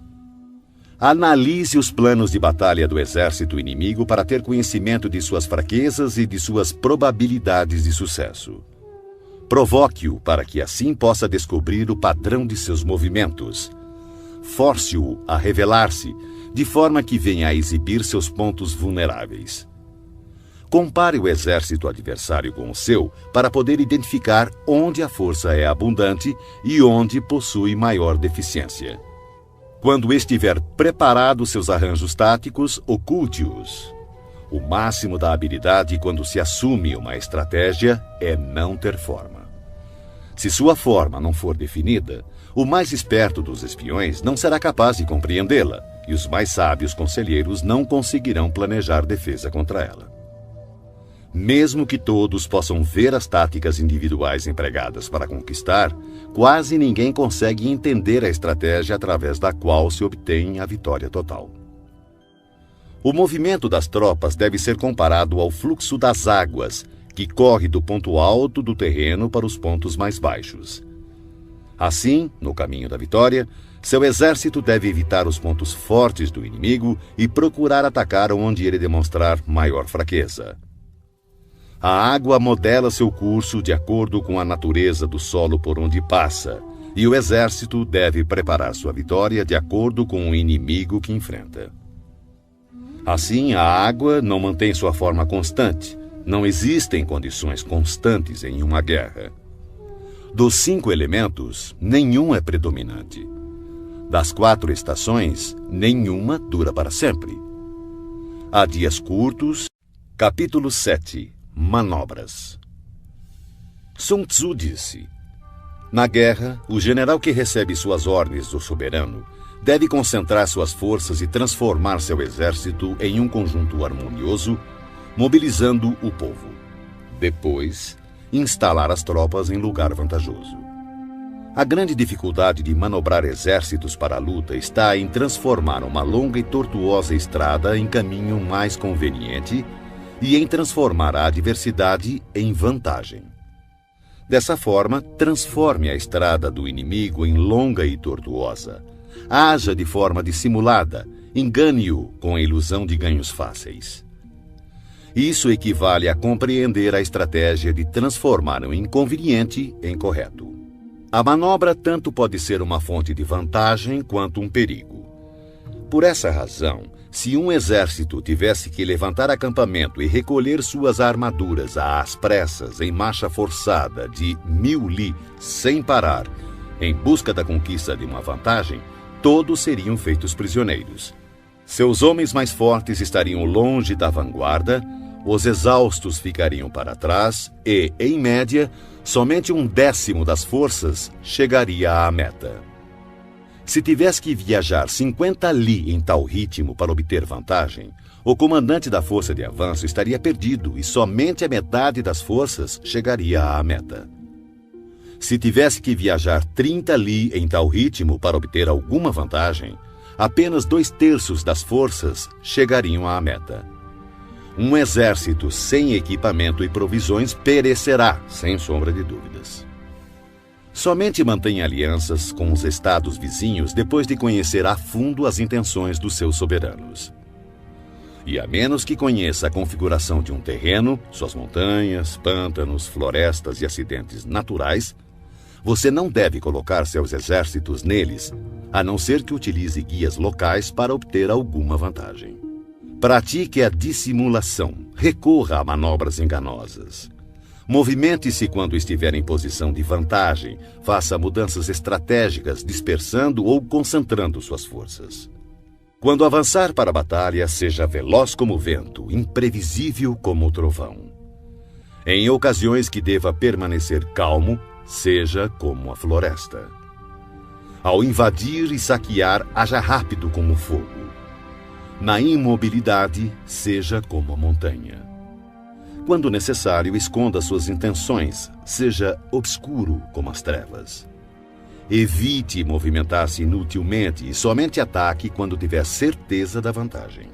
Speaker 1: Analise os planos de batalha do exército inimigo para ter conhecimento de suas fraquezas e de suas probabilidades de sucesso. Provoque-o para que assim possa descobrir o padrão de seus movimentos. Force-o a revelar-se, de forma que venha a exibir seus pontos vulneráveis. Compare o exército adversário com o seu para poder identificar onde a força é abundante e onde possui maior deficiência. Quando estiver preparado seus arranjos táticos, oculte-os. O máximo da habilidade quando se assume uma estratégia é não ter forma. Se sua forma não for definida, o mais esperto dos espiões não será capaz de compreendê-la, e os mais sábios conselheiros não conseguirão planejar defesa contra ela. Mesmo que todos possam ver as táticas individuais empregadas para conquistar, quase ninguém consegue entender a estratégia através da qual se obtém a vitória total. O movimento das tropas deve ser comparado ao fluxo das águas, que corre do ponto alto do terreno para os pontos mais baixos. Assim, no caminho da vitória, seu exército deve evitar os pontos fortes do inimigo e procurar atacar onde ele demonstrar maior fraqueza. A água modela seu curso de acordo com a natureza do solo por onde passa, e o exército deve preparar sua vitória de acordo com o inimigo que enfrenta. Assim, a água não mantém sua forma constante. Não existem condições constantes em uma guerra. Dos 5 elementos, nenhum é predominante. Das 4 estações, nenhuma dura para sempre. Há dias curtos. Capítulo 7. Manobras. Sun Tzu disse: na guerra, o general que recebe suas ordens do soberano deve concentrar suas forças e transformar seu exército em um conjunto harmonioso, mobilizando o povo. Depois, instalar as tropas em lugar vantajoso. A grande dificuldade de manobrar exércitos para a luta está em transformar uma longa e tortuosa estrada em caminho mais conveniente e em transformar a adversidade em vantagem. Dessa forma, transforme a estrada do inimigo em longa e tortuosa. Haja de forma dissimulada, engane-o com a ilusão de ganhos fáceis. Isso equivale a compreender a estratégia de transformar o inconveniente em correto. A manobra tanto pode ser uma fonte de vantagem quanto um perigo. Por essa razão, se um exército tivesse que levantar acampamento e recolher suas armaduras às pressas em marcha forçada de 1000 li sem parar, em busca da conquista de uma vantagem, todos seriam feitos prisioneiros. Seus homens mais fortes estariam longe da vanguarda, os exaustos ficariam para trás e, em média, somente 1/10 das forças chegaria à meta. Se tivesse que viajar 50 li em tal ritmo para obter vantagem, o comandante da força de avanço estaria perdido e somente a metade das forças chegaria à meta. Se tivesse que viajar 30 li em tal ritmo para obter alguma vantagem, apenas 2/3 das forças chegariam à meta. Um exército sem equipamento e provisões perecerá, sem sombra de dúvidas. Somente mantém alianças com os estados vizinhos depois de conhecer a fundo as intenções dos seus soberanos. E a menos que conheça a configuração de um terreno, suas montanhas, pântanos, florestas e acidentes naturais, você não deve colocar seus exércitos neles, a não ser que utilize guias locais para obter alguma vantagem. Pratique a dissimulação, recorra a manobras enganosas. Movimente-se quando estiver em posição de vantagem, faça mudanças estratégicas, dispersando ou concentrando suas forças. Quando avançar para a batalha, seja veloz como o vento, imprevisível como o trovão. Em ocasiões que deva permanecer calmo, seja como a floresta. Ao invadir e saquear, haja rápido como o fogo. Na imobilidade, seja como a montanha. Quando necessário, esconda suas intenções, seja obscuro como as trevas. Evite movimentar-se inutilmente e somente ataque quando tiver certeza da vantagem.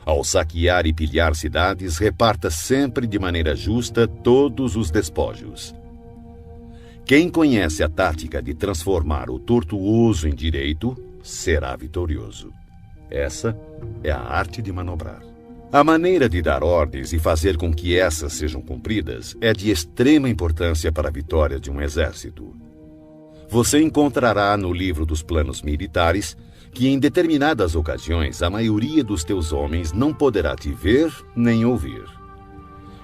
Speaker 1: Ao saquear e pilhar cidades, reparta sempre de maneira justa todos os despojos. Quem conhece a tática de transformar o tortuoso em direito, será vitorioso. Essa é a arte de manobrar. A maneira de dar ordens e fazer com que essas sejam cumpridas é de extrema importância para a vitória de um exército. Você encontrará no livro dos planos militares que em determinadas ocasiões a maioria dos teus homens não poderá te ver nem ouvir.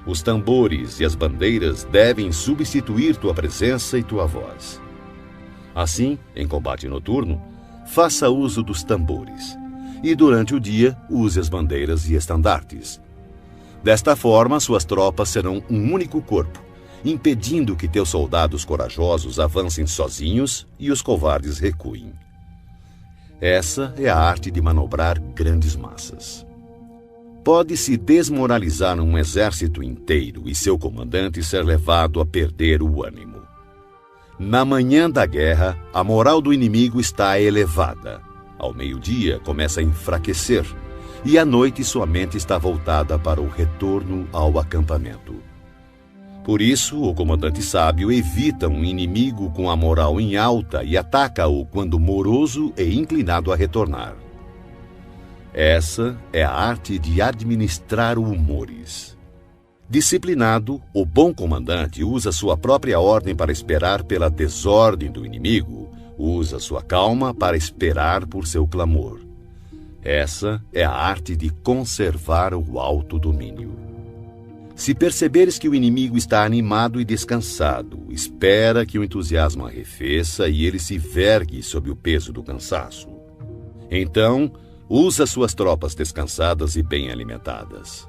Speaker 1: Os tambores e as bandeiras devem substituir tua presença e tua voz. Assim, em combate noturno, faça uso dos tambores. E durante o dia, use as bandeiras e estandartes. Desta forma, suas tropas serão um único corpo, impedindo que teus soldados corajosos avancem sozinhos e os covardes recuem. Essa é a arte de manobrar grandes massas. Pode-se desmoralizar um exército inteiro e seu comandante ser levado a perder o ânimo. Na manhã da guerra, a moral do inimigo está elevada. Ao meio-dia, começa a enfraquecer, e à noite sua mente está voltada para o retorno ao acampamento. Por isso, o comandante sábio evita um inimigo com a moral em alta e ataca-o quando moroso e inclinado a retornar. Essa é a arte de administrar humores. Disciplinado, o bom comandante usa sua própria ordem para esperar pela desordem do inimigo, usa sua calma para esperar por seu clamor. Essa é a arte de conservar o alto domínio. Se perceberes que o inimigo está animado e descansado, espera que o entusiasmo arrefeça e ele se vergue sob o peso do cansaço. Então, usa suas tropas descansadas e bem alimentadas.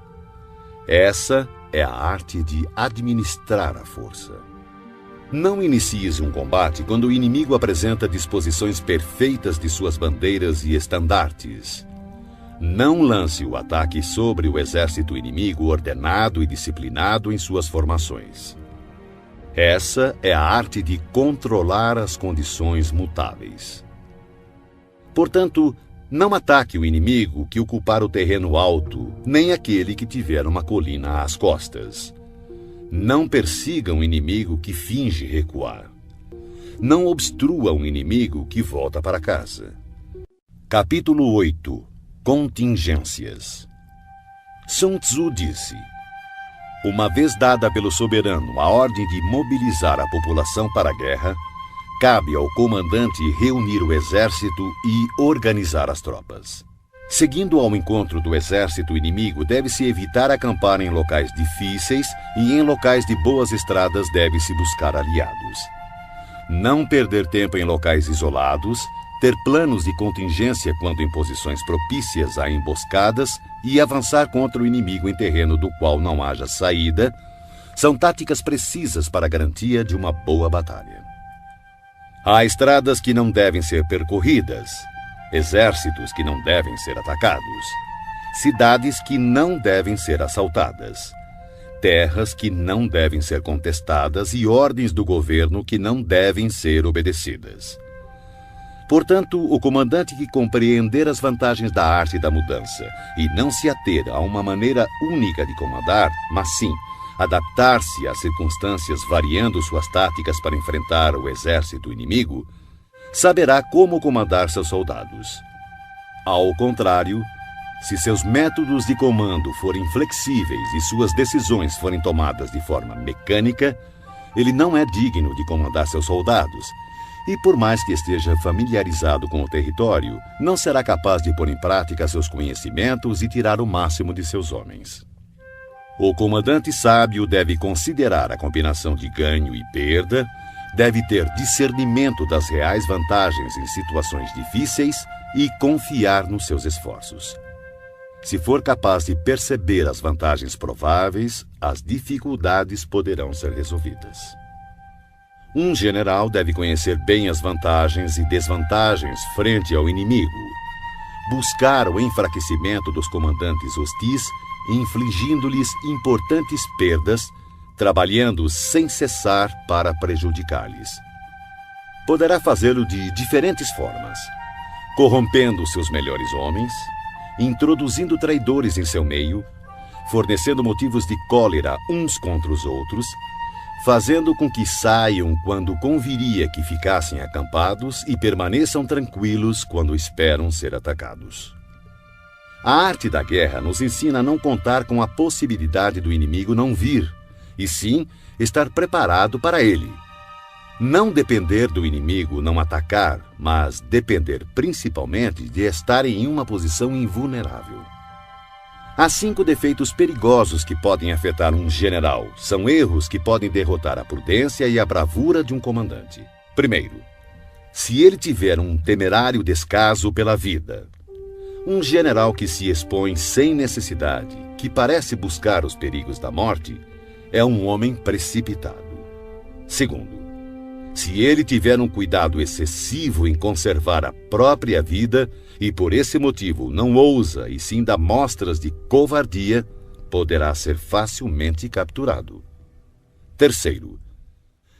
Speaker 1: Essa é a arte de administrar a força. Não inicies um combate quando o inimigo apresenta disposições perfeitas de suas bandeiras e estandartes. Não lance o ataque sobre o exército inimigo ordenado e disciplinado em suas formações. Essa é a arte de controlar as condições mutáveis. Portanto, não ataque o inimigo que ocupar o terreno alto, nem aquele que tiver uma colina às costas. Não persiga um inimigo que finge recuar. Não obstrua um inimigo que volta para casa. Capítulo 8. Contingências. Sun Tzu disse: uma vez dada pelo soberano a ordem de mobilizar a população para a guerra, cabe ao comandante reunir o exército e organizar as tropas. Seguindo ao encontro do exército inimigo, deve-se evitar acampar em locais difíceis e em locais de boas estradas deve-se buscar aliados. Não perder tempo em locais isolados, ter planos de contingência quando em posições propícias a emboscadas e avançar contra o inimigo em terreno do qual não haja saída, são táticas precisas para a garantia de uma boa batalha. Há estradas que não devem ser percorridas, exércitos que não devem ser atacados, cidades que não devem ser assaltadas, terras que não devem ser contestadas e ordens do governo que não devem ser obedecidas. Portanto, o comandante que compreender as vantagens da arte da mudança e não se ater a uma maneira única de comandar, mas sim adaptar-se às circunstâncias variando suas táticas para enfrentar o exército inimigo, saberá como comandar seus soldados. Ao contrário, se seus métodos de comando forem flexíveis e suas decisões forem tomadas de forma mecânica, ele não é digno de comandar seus soldados, e por mais que esteja familiarizado com o território, não será capaz de pôr em prática seus conhecimentos e tirar o máximo de seus homens. O comandante sábio deve considerar a combinação de ganho e perda, deve ter discernimento das reais vantagens em situações difíceis e confiar nos seus esforços. Se for capaz de perceber as vantagens prováveis, as dificuldades poderão ser resolvidas. Um general deve conhecer bem as vantagens e desvantagens frente ao inimigo, buscar o enfraquecimento dos comandantes hostis, infligindo-lhes importantes perdas, trabalhando sem cessar para prejudicar-lhes. Poderá fazê-lo de diferentes formas: corrompendo seus melhores homens, introduzindo traidores em seu meio, fornecendo motivos de cólera uns contra os outros, fazendo com que saiam quando conviria que ficassem acampados e permaneçam tranquilos quando esperam ser atacados. A arte da guerra nos ensina a não contar com a possibilidade do inimigo não vir, e sim estar preparado para ele. Não depender do inimigo não atacar, mas depender principalmente de estar em uma posição invulnerável. Há 5 defeitos perigosos que podem afetar um general. São erros que podem derrotar a prudência e a bravura de um comandante. Primeiro, se ele tiver um temerário descaso pela vida. Um general que se expõe sem necessidade, que parece buscar os perigos da morte, é um homem precipitado. Segundo, se ele tiver um cuidado excessivo em conservar a própria vida e por esse motivo não ousa e sim dá mostras de covardia, poderá ser facilmente capturado. Terceiro,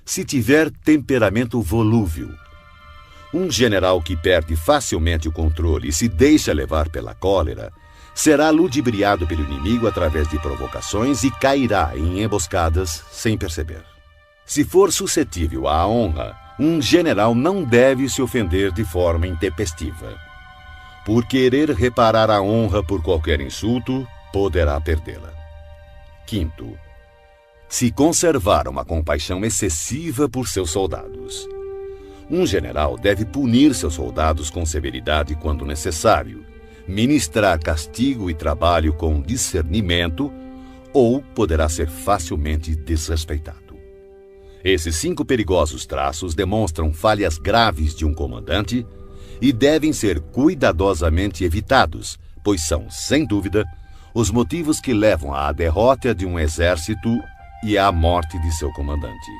Speaker 1: se tiver temperamento volúvel. Um general que perde facilmente o controle e se deixa levar pela cólera será ludibriado pelo inimigo através de provocações e cairá em emboscadas sem perceber. Se for suscetível à honra, um general não deve se ofender de forma intempestiva. Por querer reparar a honra por qualquer insulto, poderá perdê-la. Quinto, se conservar uma compaixão excessiva por seus soldados. Um general deve punir seus soldados com severidade quando necessário, ministrar castigo e trabalho com discernimento, ou poderá ser facilmente desrespeitado. Esses 5 perigosos traços demonstram falhas graves de um comandante e devem ser cuidadosamente evitados, pois são, sem dúvida, os motivos que levam à derrota de um exército e à morte de seu comandante.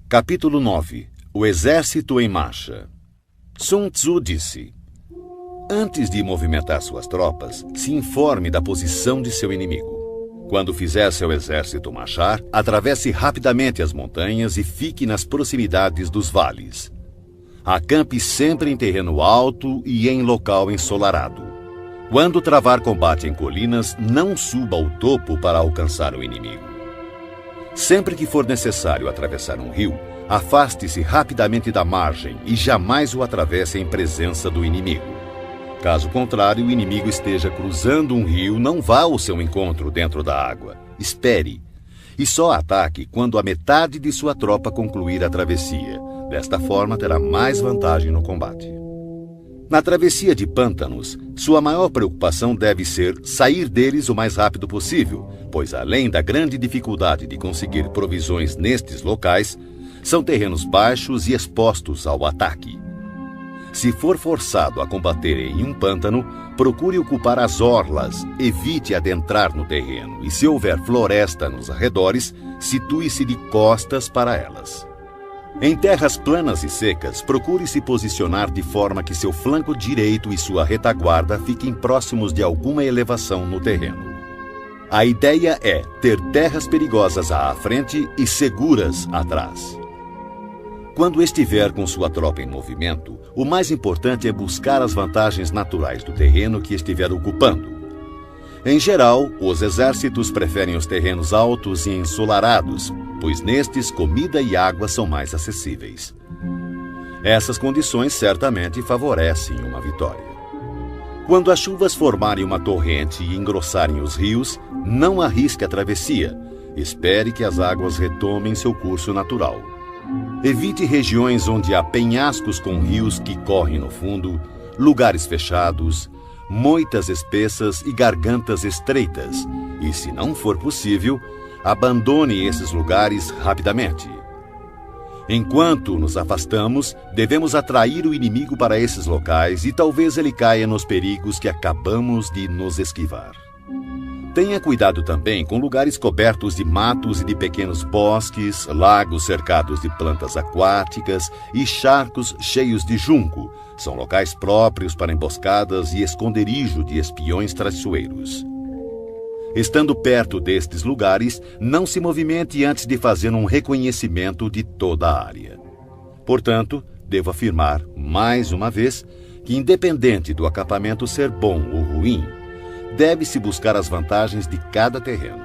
Speaker 1: Capítulo 9. O Exército em Marcha. Sun Tzu disse: antes de movimentar suas tropas, se informe da posição de seu inimigo. Quando fizer seu exército marchar, atravesse rapidamente as montanhas e fique nas proximidades dos vales. Acampe sempre em terreno alto e em local ensolarado. Quando travar combate em colinas, não suba ao topo para alcançar o inimigo. Sempre que for necessário atravessar um rio, afaste-se rapidamente da margem e jamais o atravesse em presença do inimigo. Caso contrário, o inimigo esteja cruzando um rio, não vá ao seu encontro dentro da água. Espere. E só ataque quando a metade de sua tropa concluir a travessia. Desta forma, terá mais vantagem no combate. Na travessia de pântanos, sua maior preocupação deve ser sair deles o mais rápido possível, pois além da grande dificuldade de conseguir provisões nestes locais, são terrenos baixos e expostos ao ataque. Se for forçado a combater em um pântano, procure ocupar as orlas, evite adentrar no terreno e, se houver floresta nos arredores, situe-se de costas para elas. Em terras planas e secas, procure se posicionar de forma que seu flanco direito e sua retaguarda fiquem próximos de alguma elevação no terreno. A ideia é ter terras perigosas à frente e seguras atrás. Quando estiver com sua tropa em movimento, o mais importante é buscar as vantagens naturais do terreno que estiver ocupando. Em geral, os exércitos preferem os terrenos altos e ensolarados, pois nestes comida e água são mais acessíveis. Essas condições certamente favorecem uma vitória. Quando as chuvas formarem uma torrente e engrossarem os rios, não arrisque a travessia. Espere que as águas retomem seu curso natural. Evite regiões onde há penhascos com rios que correm no fundo, lugares fechados, moitas espessas e gargantas estreitas, e, se não for possível, abandone esses lugares rapidamente. Enquanto nos afastamos, devemos atrair o inimigo para esses locais e talvez ele caia nos perigos que acabamos de nos esquivar. Tenha cuidado também com lugares cobertos de matos e de pequenos bosques, lagos cercados de plantas aquáticas e charcos cheios de junco. São locais próprios para emboscadas e esconderijo de espiões traiçoeiros. Estando perto destes lugares, não se movimente antes de fazer um reconhecimento de toda a área. Portanto, devo afirmar, mais uma vez, que independente do acampamento ser bom ou ruim, deve-se buscar as vantagens de cada terreno.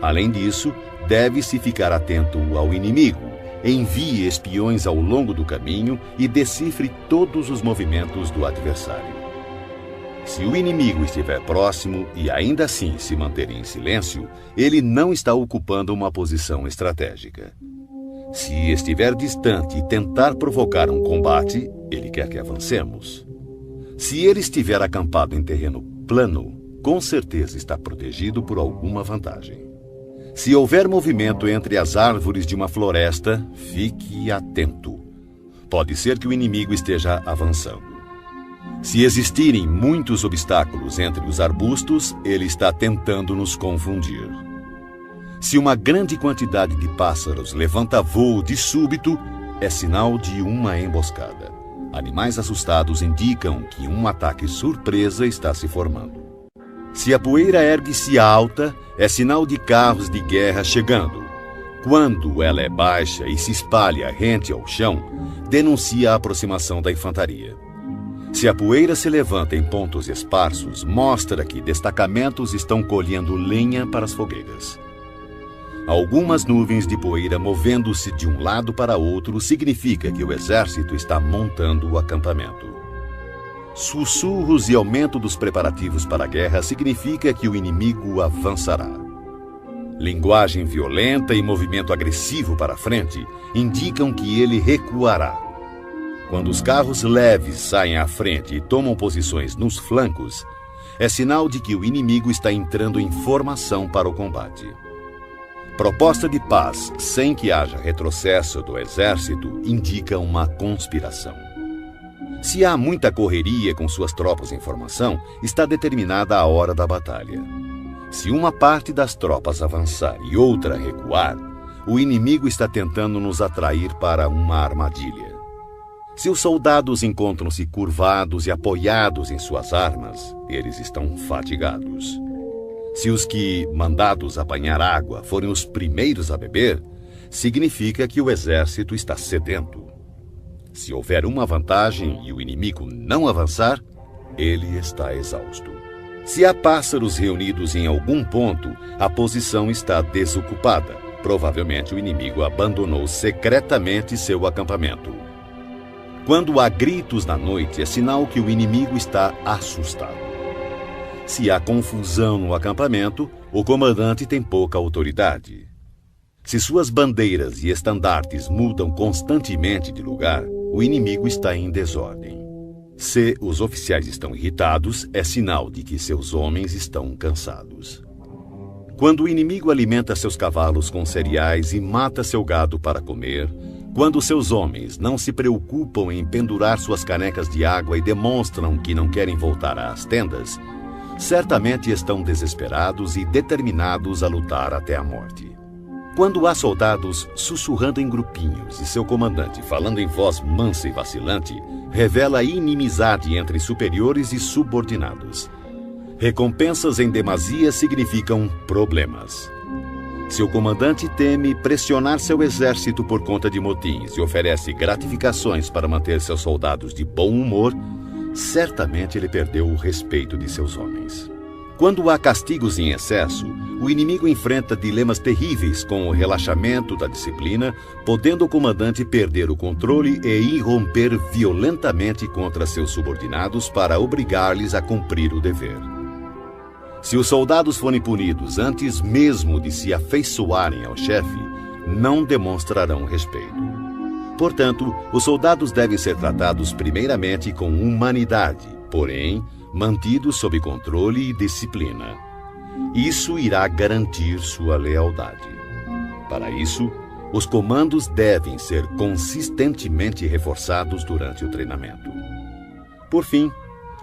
Speaker 1: Além disso, deve-se ficar atento ao inimigo, envie espiões ao longo do caminho e decifre todos os movimentos do adversário. Se o inimigo estiver próximo e ainda assim se manter em silêncio, ele não está ocupando uma posição estratégica. Se estiver distante e tentar provocar um combate, ele quer que avancemos. Se ele estiver acampado em terreno plano, com certeza está protegido por alguma vantagem. Se houver movimento entre as árvores de uma floresta, fique atento. Pode ser que o inimigo esteja avançando. Se existirem muitos obstáculos entre os arbustos, ele está tentando nos confundir. Se uma grande quantidade de pássaros levanta voo de súbito, é sinal de uma emboscada. Animais assustados indicam que um ataque surpresa está se formando. Se a poeira ergue-se alta, é sinal de carros de guerra chegando. Quando ela é baixa e se espalha rente ao chão, denuncia a aproximação da infantaria. Se a poeira se levanta em pontos esparsos, mostra que destacamentos estão colhendo lenha para as fogueiras. Algumas nuvens de poeira movendo-se de um lado para outro significa que o exército está montando o acampamento. Sussurros e aumento dos preparativos para a guerra significa que o inimigo avançará. Linguagem violenta e movimento agressivo para a frente indicam que ele recuará. Quando os carros leves saem à frente e tomam posições nos flancos, é sinal de que o inimigo está entrando em formação para o combate. Proposta de paz sem que haja retrocesso do exército indica uma conspiração. Se há muita correria com suas tropas em formação, está determinada a hora da batalha. Se uma parte das tropas avançar e outra recuar, o inimigo está tentando nos atrair para uma armadilha. Se os soldados encontram-se curvados e apoiados em suas armas, eles estão fatigados. Se os que, mandados apanhar água, forem os primeiros a beber, significa que o exército está sedento. Se houver uma vantagem e o inimigo não avançar, ele está exausto. Se há pássaros reunidos em algum ponto, a posição está desocupada. Provavelmente o inimigo abandonou secretamente seu acampamento. Quando há gritos na noite, é sinal que o inimigo está assustado. Se há confusão no acampamento, o comandante tem pouca autoridade. Se suas bandeiras e estandartes mudam constantemente de lugar, o inimigo está em desordem. Se os oficiais estão irritados, é sinal de que seus homens estão cansados. Quando o inimigo alimenta seus cavalos com cereais e mata seu gado para comer, quando seus homens não se preocupam em pendurar suas canecas de água e demonstram que não querem voltar às tendas, certamente estão desesperados e determinados a lutar até a morte. Quando há soldados sussurrando em grupinhos e seu comandante falando em voz mansa e vacilante, revela inimizade entre superiores e subordinados. Recompensas em demasia significam problemas. Se o comandante teme pressionar seu exército por conta de motins e oferece gratificações para manter seus soldados de bom humor, certamente ele perdeu o respeito de seus homens. Quando há castigos em excesso, o inimigo enfrenta dilemas terríveis com o relaxamento da disciplina, podendo o comandante perder o controle e irromper violentamente contra seus subordinados para obrigar-lhes a cumprir o dever. Se os soldados forem punidos antes mesmo de se afeiçoarem ao chefe, não demonstrarão respeito. Portanto, os soldados devem ser tratados primeiramente com humanidade, porém, mantidos sob controle e disciplina. Isso irá garantir sua lealdade. Para isso, os comandos devem ser consistentemente reforçados durante o treinamento. Por fim,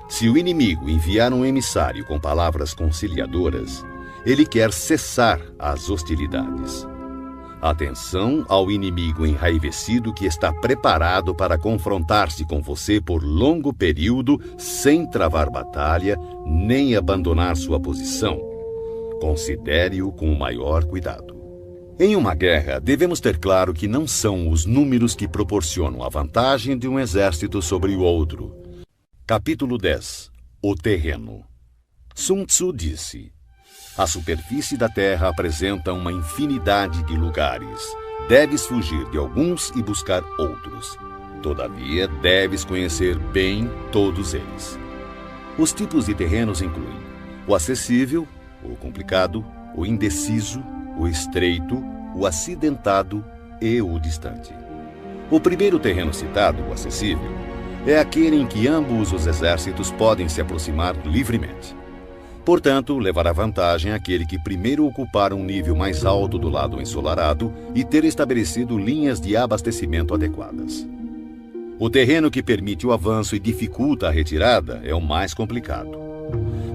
Speaker 1: se o inimigo enviar um emissário com palavras conciliadoras, ele quer cessar as hostilidades. Atenção ao inimigo enraivecido que está preparado para confrontar-se com você por longo período sem travar batalha nem abandonar sua posição. Considere-o com o maior cuidado. Em uma guerra, devemos ter claro que não são os números que proporcionam a vantagem de um exército sobre o outro. Capítulo 10. O terreno. Sun Tzu disse: a superfície da terra apresenta uma infinidade de lugares. Deves fugir de alguns e buscar outros. Todavia, deves conhecer bem todos eles. Os tipos de terrenos incluem o acessível, o complicado, o indeciso, o estreito, o acidentado e o distante. O primeiro terreno citado, o acessível, é aquele em que ambos os exércitos podem se aproximar livremente. Portanto, levará vantagem aquele que primeiro ocupar um nível mais alto do lado ensolarado e ter estabelecido linhas de abastecimento adequadas. O terreno que permite o avanço e dificulta a retirada é o mais complicado.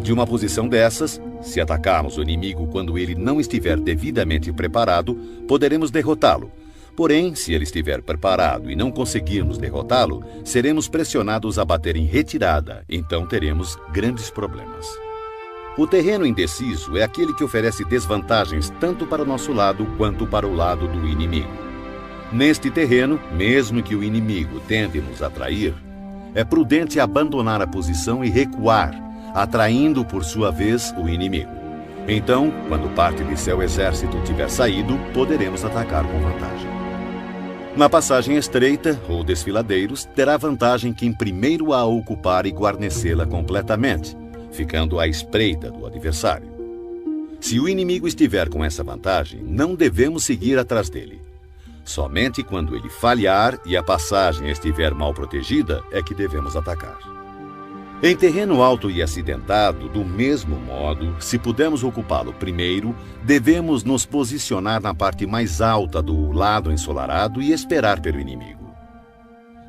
Speaker 1: De uma posição dessas, se atacarmos o inimigo quando ele não estiver devidamente preparado, poderemos derrotá-lo. Porém, se ele estiver preparado e não conseguirmos derrotá-lo, seremos pressionados a bater em retirada, então teremos grandes problemas. O terreno indeciso é aquele que oferece desvantagens tanto para o nosso lado quanto para o lado do inimigo. Neste terreno, mesmo que o inimigo tente nos atrair, é prudente abandonar a posição e recuar, atraindo por sua vez o inimigo. Então, quando parte de seu exército tiver saído, poderemos atacar com vantagem. Na passagem estreita, ou desfiladeiros, terá vantagem quem primeiro a ocupar e guarnecê-la completamente, ficando à espreita do adversário. Se o inimigo estiver com essa vantagem, não devemos seguir atrás dele. Somente quando ele falhar e a passagem estiver mal protegida é que devemos atacar. Em terreno alto e acidentado, do mesmo modo, se pudermos ocupá-lo primeiro, devemos nos posicionar na parte mais alta do lado ensolarado e esperar pelo inimigo.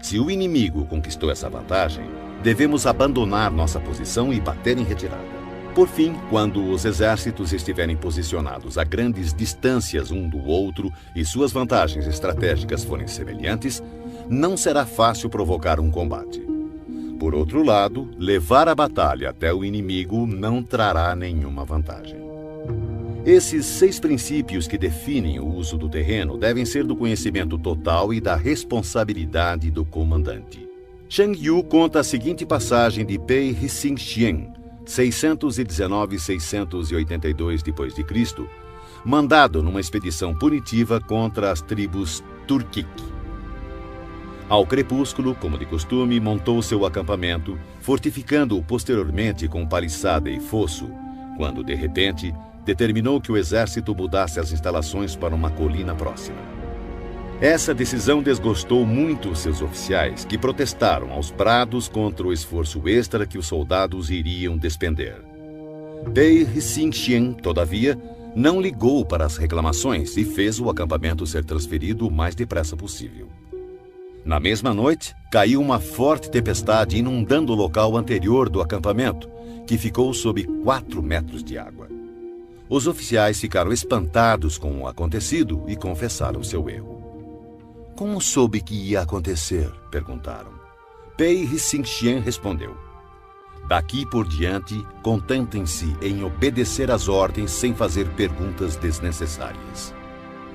Speaker 1: Se o inimigo conquistou essa vantagem, devemos abandonar nossa posição e bater em retirada. Por fim, quando os exércitos estiverem posicionados a grandes distâncias um do outro e suas vantagens estratégicas forem semelhantes, não será fácil provocar um combate. Por outro lado, levar a batalha até o inimigo não trará nenhuma vantagem. Esses 6 princípios que definem o uso do terreno devem ser do conhecimento total e da responsabilidade do comandante. Shang Yu conta a seguinte passagem de Pei Hsing Xian, 619-682 d.C., mandado numa expedição punitiva contra as tribos Turkic. Ao crepúsculo, como de costume, montou seu acampamento, fortificando-o posteriormente com paliçada e fosso, quando, de repente, determinou que o exército mudasse as instalações para uma colina próxima. Essa decisão desgostou muito seus oficiais, que protestaram aos brados contra o esforço extra que os soldados iriam despender. Pei Hsing Xian, todavia, não ligou para as reclamações e fez o acampamento ser transferido o mais depressa possível. Na mesma noite, caiu uma forte tempestade inundando o local anterior do acampamento, que ficou sob 4 metros de água. Os oficiais ficaram espantados com o acontecido e confessaram seu erro. Como soube que ia acontecer? Perguntaram. Pei Hsing Xian respondeu: daqui por diante, contentem-se em obedecer às ordens sem fazer perguntas desnecessárias.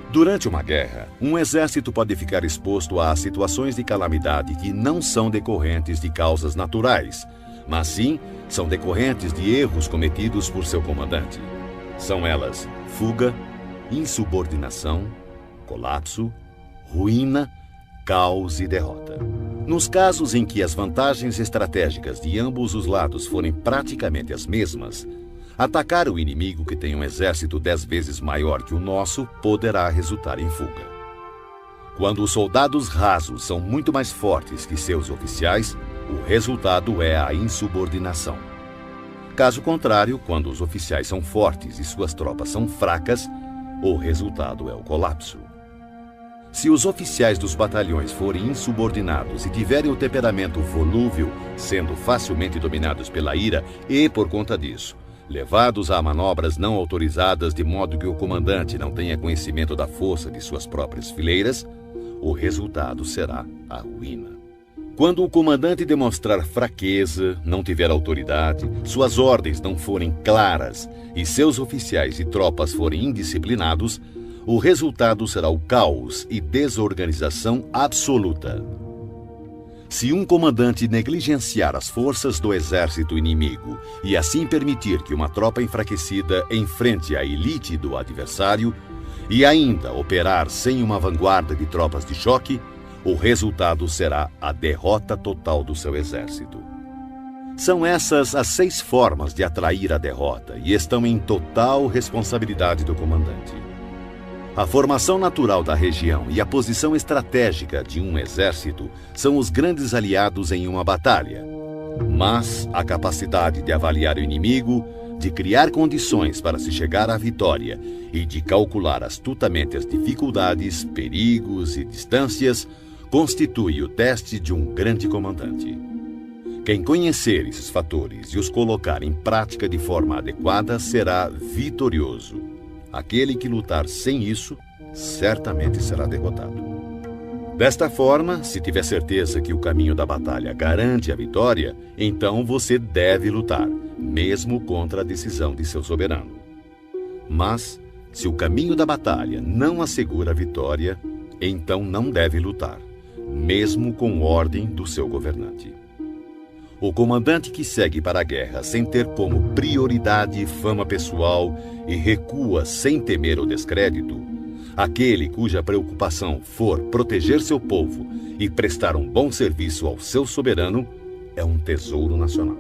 Speaker 1: Durante uma guerra, um exército pode ficar exposto a situações de calamidade que não são decorrentes de causas naturais, mas sim são decorrentes de erros cometidos por seu comandante. São elas fuga, insubordinação, colapso, ruína, caos e derrota. Nos casos em que as vantagens estratégicas de ambos os lados forem praticamente as mesmas, atacar o inimigo que tem um exército 10 vezes maior que o nosso poderá resultar em fuga. Quando os soldados rasos são muito mais fortes que seus oficiais, o resultado é a insubordinação. Caso contrário, quando os oficiais são fortes e suas tropas são fracas, o resultado é o colapso. Se os oficiais dos batalhões forem insubordinados e tiverem o temperamento volúvel, sendo facilmente dominados pela ira e, por conta disso, levados a manobras não autorizadas de modo que o comandante não tenha conhecimento da força de suas próprias fileiras, o resultado será a ruína. Quando o comandante demonstrar fraqueza, não tiver autoridade, suas ordens não forem claras e seus oficiais e tropas forem indisciplinados, o resultado será o caos e desorganização absoluta. Se um comandante negligenciar as forças do exército inimigo e assim permitir que uma tropa enfraquecida enfrente a elite do adversário e ainda operar sem uma vanguarda de tropas de choque, o resultado será a derrota total do seu exército. São essas as 6 formas de atrair a derrota e estão em total responsabilidade do comandante. A formação natural da região e a posição estratégica de um exército são os grandes aliados em uma batalha. Mas a capacidade de avaliar o inimigo, de criar condições para se chegar à vitória e de calcular astutamente as dificuldades, perigos e distâncias constitui o teste de um grande comandante. Quem conhecer esses fatores e os colocar em prática de forma adequada será vitorioso. Aquele que lutar sem isso, certamente será derrotado. Desta forma, se tiver certeza que o caminho da batalha garante a vitória, então você deve lutar, mesmo contra a decisão de seu soberano. Mas, se o caminho da batalha não assegura a vitória, então não deve lutar, mesmo com ordem do seu governante. O comandante que segue para a guerra sem ter como prioridade fama pessoal e recua sem temer o descrédito, aquele cuja preocupação for proteger seu povo e prestar um bom serviço ao seu soberano, é um tesouro nacional.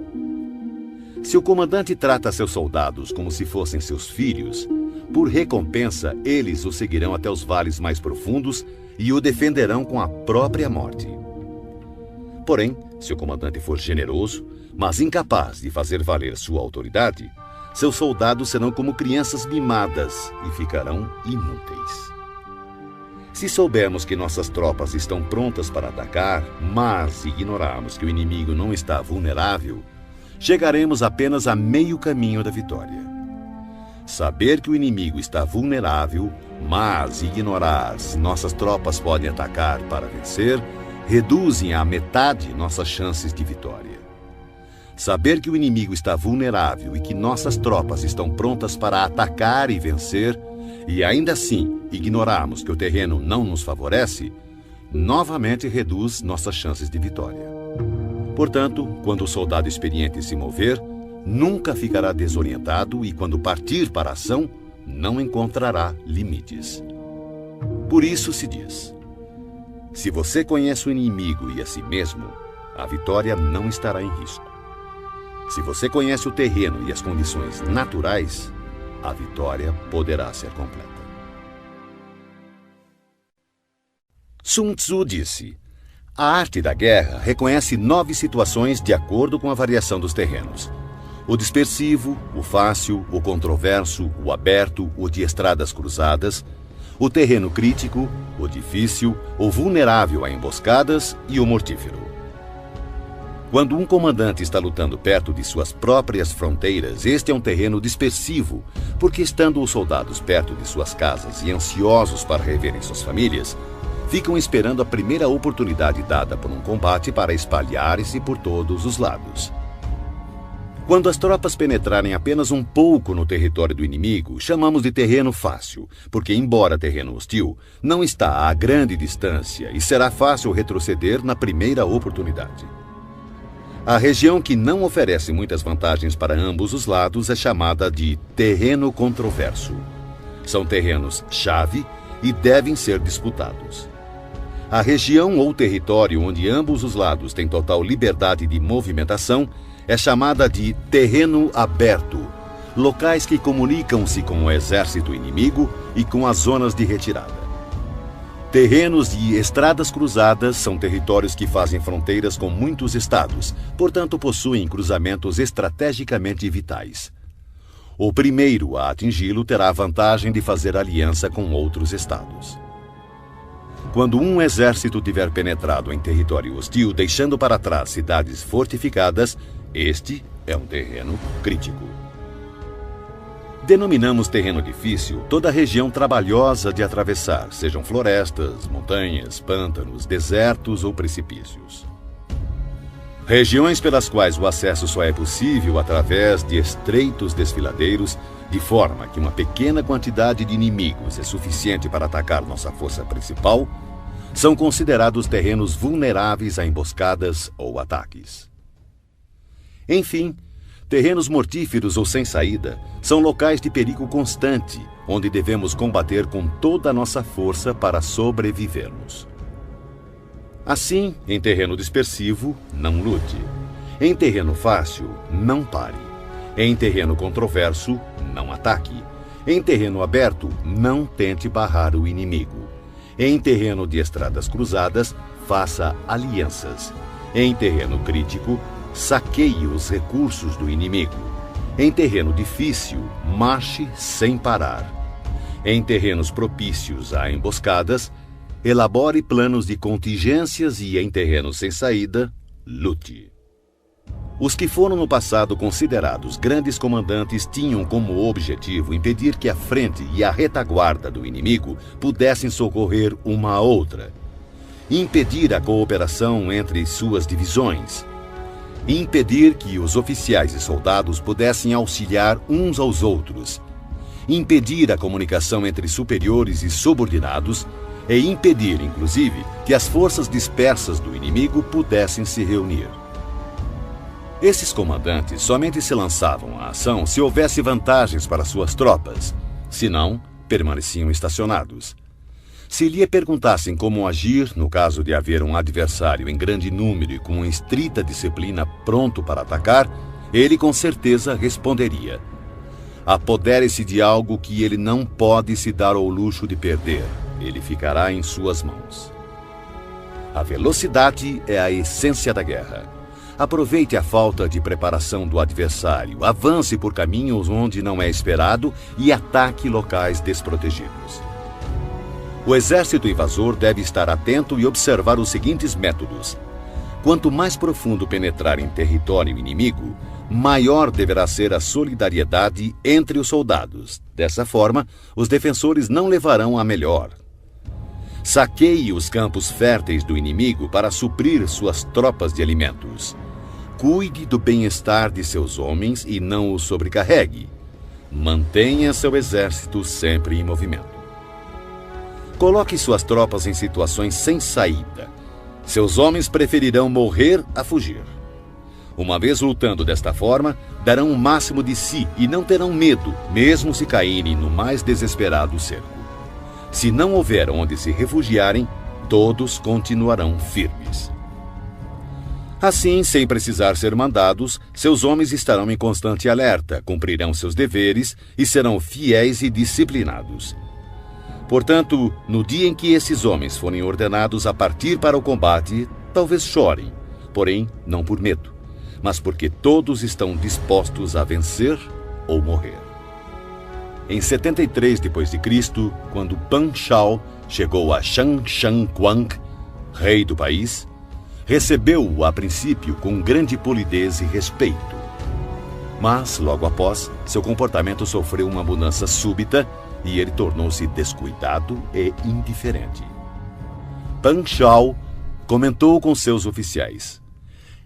Speaker 1: Se o comandante trata seus soldados como se fossem seus filhos, por recompensa eles o seguirão até os vales mais profundos e o defenderão com a própria morte. Porém, se o comandante for generoso, mas incapaz de fazer valer sua autoridade, seus soldados serão como crianças mimadas e ficarão inúteis. Se soubermos que nossas tropas estão prontas para atacar, mas ignorarmos que o inimigo não está vulnerável, chegaremos apenas a meio caminho da vitória. Saber que o inimigo está vulnerável, mas ignorar se nossas tropas podem atacar para vencer, reduzem à metade nossas chances de vitória. Saber que o inimigo está vulnerável e que nossas tropas estão prontas para atacar e vencer, e ainda assim ignorarmos que o terreno não nos favorece, novamente reduz nossas chances de vitória. Portanto, quando o soldado experiente se mover, nunca ficará desorientado e quando partir para a ação, não encontrará limites. Por isso se diz: se você conhece o inimigo e a si mesmo, a vitória não estará em risco. Se você conhece o terreno e as condições naturais, a vitória poderá ser completa. Sun Tzu disse: a arte da guerra reconhece 9 situações de acordo com a variação dos terrenos. O dispersivo, o fácil, o controverso, o aberto, o de estradas cruzadas, o terreno crítico, o difícil, o vulnerável a emboscadas e o mortífero. Quando um comandante está lutando perto de suas próprias fronteiras, este é um terreno dispersivo, porque estando os soldados perto de suas casas e ansiosos para reverem suas famílias, ficam esperando a primeira oportunidade dada por um combate para espalhar-se por todos os lados. Quando as tropas penetrarem apenas um pouco no território do inimigo, chamamos de terreno fácil, porque, embora terreno hostil, não está a grande distância e será fácil retroceder na primeira oportunidade. A região que não oferece muitas vantagens para ambos os lados é chamada de terreno controverso. São terrenos-chave e devem ser disputados. A região ou território onde ambos os lados têm total liberdade de movimentação é chamada de terreno aberto, locais que comunicam-se com o exército inimigo e com as zonas de retirada. Terrenos de estradas cruzadas são territórios que fazem fronteiras com muitos estados, portanto possuem cruzamentos estrategicamente vitais. O primeiro a atingi-lo terá a vantagem de fazer aliança com outros estados. Quando um exército tiver penetrado em território hostil, deixando para trás cidades fortificadas, este é um terreno crítico. Denominamos terreno difícil toda região trabalhosa de atravessar, sejam florestas, montanhas, pântanos, desertos ou precipícios. Regiões pelas quais o acesso só é possível através de estreitos desfiladeiros, de forma que uma pequena quantidade de inimigos é suficiente para atacar nossa força principal, são considerados terrenos vulneráveis a emboscadas ou ataques. Enfim, terrenos mortíferos ou sem saída são locais de perigo constante, onde devemos combater com toda a nossa força para sobrevivermos. Assim, em terreno dispersivo, não lute. Em terreno fácil, não pare. Em terreno controverso, não ataque. Em terreno aberto, não tente barrar o inimigo. Em terreno de estradas cruzadas, faça alianças. Em terreno crítico, saqueie os recursos do inimigo. Em terreno difícil, marche sem parar. Em terrenos propícios a emboscadas, elabore planos de contingências e, em terrenos sem saída, lute. Os que foram no passado considerados grandes comandantes tinham como objetivo impedir que a frente e a retaguarda do inimigo pudessem socorrer uma a outra, impedir a cooperação entre suas divisões, impedir que os oficiais e soldados pudessem auxiliar uns aos outros, impedir a comunicação entre superiores e subordinados e impedir, inclusive, que as forças dispersas do inimigo pudessem se reunir. Esses comandantes somente se lançavam à ação se houvesse vantagens para suas tropas, senão, permaneciam estacionados. Se lhe perguntassem como agir no caso de haver um adversário em grande número e com uma estrita disciplina pronto para atacar, ele com certeza responderia: apodere-se de algo que ele não pode se dar ao luxo de perder. Ele ficará em suas mãos. A velocidade é a essência da guerra. Aproveite a falta de preparação do adversário, avance por caminhos onde não é esperado e ataque locais desprotegidos. O exército invasor deve estar atento e observar os seguintes métodos. Quanto mais profundo penetrar em território inimigo, maior deverá ser a solidariedade entre os soldados. Dessa forma, os defensores não levarão a melhor. Saqueie os campos férteis do inimigo para suprir suas tropas de alimentos. Cuide do bem-estar de seus homens e não os sobrecarregue. Mantenha seu exército sempre em movimento. Coloque suas tropas em situações sem saída. Seus homens preferirão morrer a fugir. Uma vez lutando desta forma, darão o máximo de si e não terão medo, mesmo se caírem no mais desesperado cerco. Se não houver onde se refugiarem, todos continuarão firmes. Assim, sem precisar ser mandados, seus homens estarão em constante alerta, cumprirão seus deveres e serão fiéis e disciplinados. Portanto, no dia em que esses homens forem ordenados a partir para o combate, talvez chorem, porém não por medo, mas porque todos estão dispostos a vencer ou morrer. Em 73 d.C., quando Pan Shao chegou a Shang Quang, rei do país, recebeu-o a princípio com grande polidez e respeito. Mas, logo após, seu comportamento sofreu uma mudança súbita e ele tornou-se descuidado e indiferente. Pan Shao comentou com seus oficiais: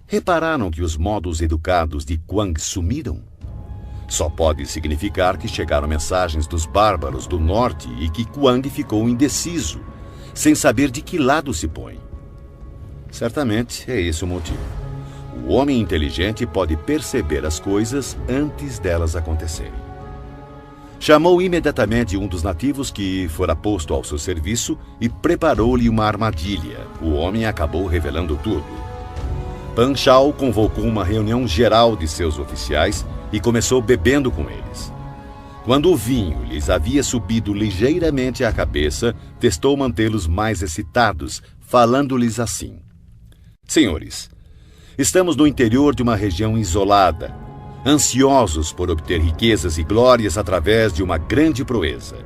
Speaker 1: repararam que os modos educados de Quang sumiram? Só pode significar que chegaram mensagens dos bárbaros do norte e que Quang ficou indeciso, sem saber de que lado se põe. Certamente é esse o motivo. O homem inteligente pode perceber as coisas antes delas acontecerem. Chamou imediatamente um dos nativos que fora posto ao seu serviço e preparou-lhe uma armadilha. O homem acabou revelando tudo. Pan Shao convocou uma reunião geral de seus oficiais e começou bebendo com eles. Quando o vinho lhes havia subido ligeiramente à cabeça, testou mantê-los mais excitados, falando-lhes assim: senhores, estamos no interior de uma região isolada, ansiosos por obter riquezas e glórias através de uma grande proeza.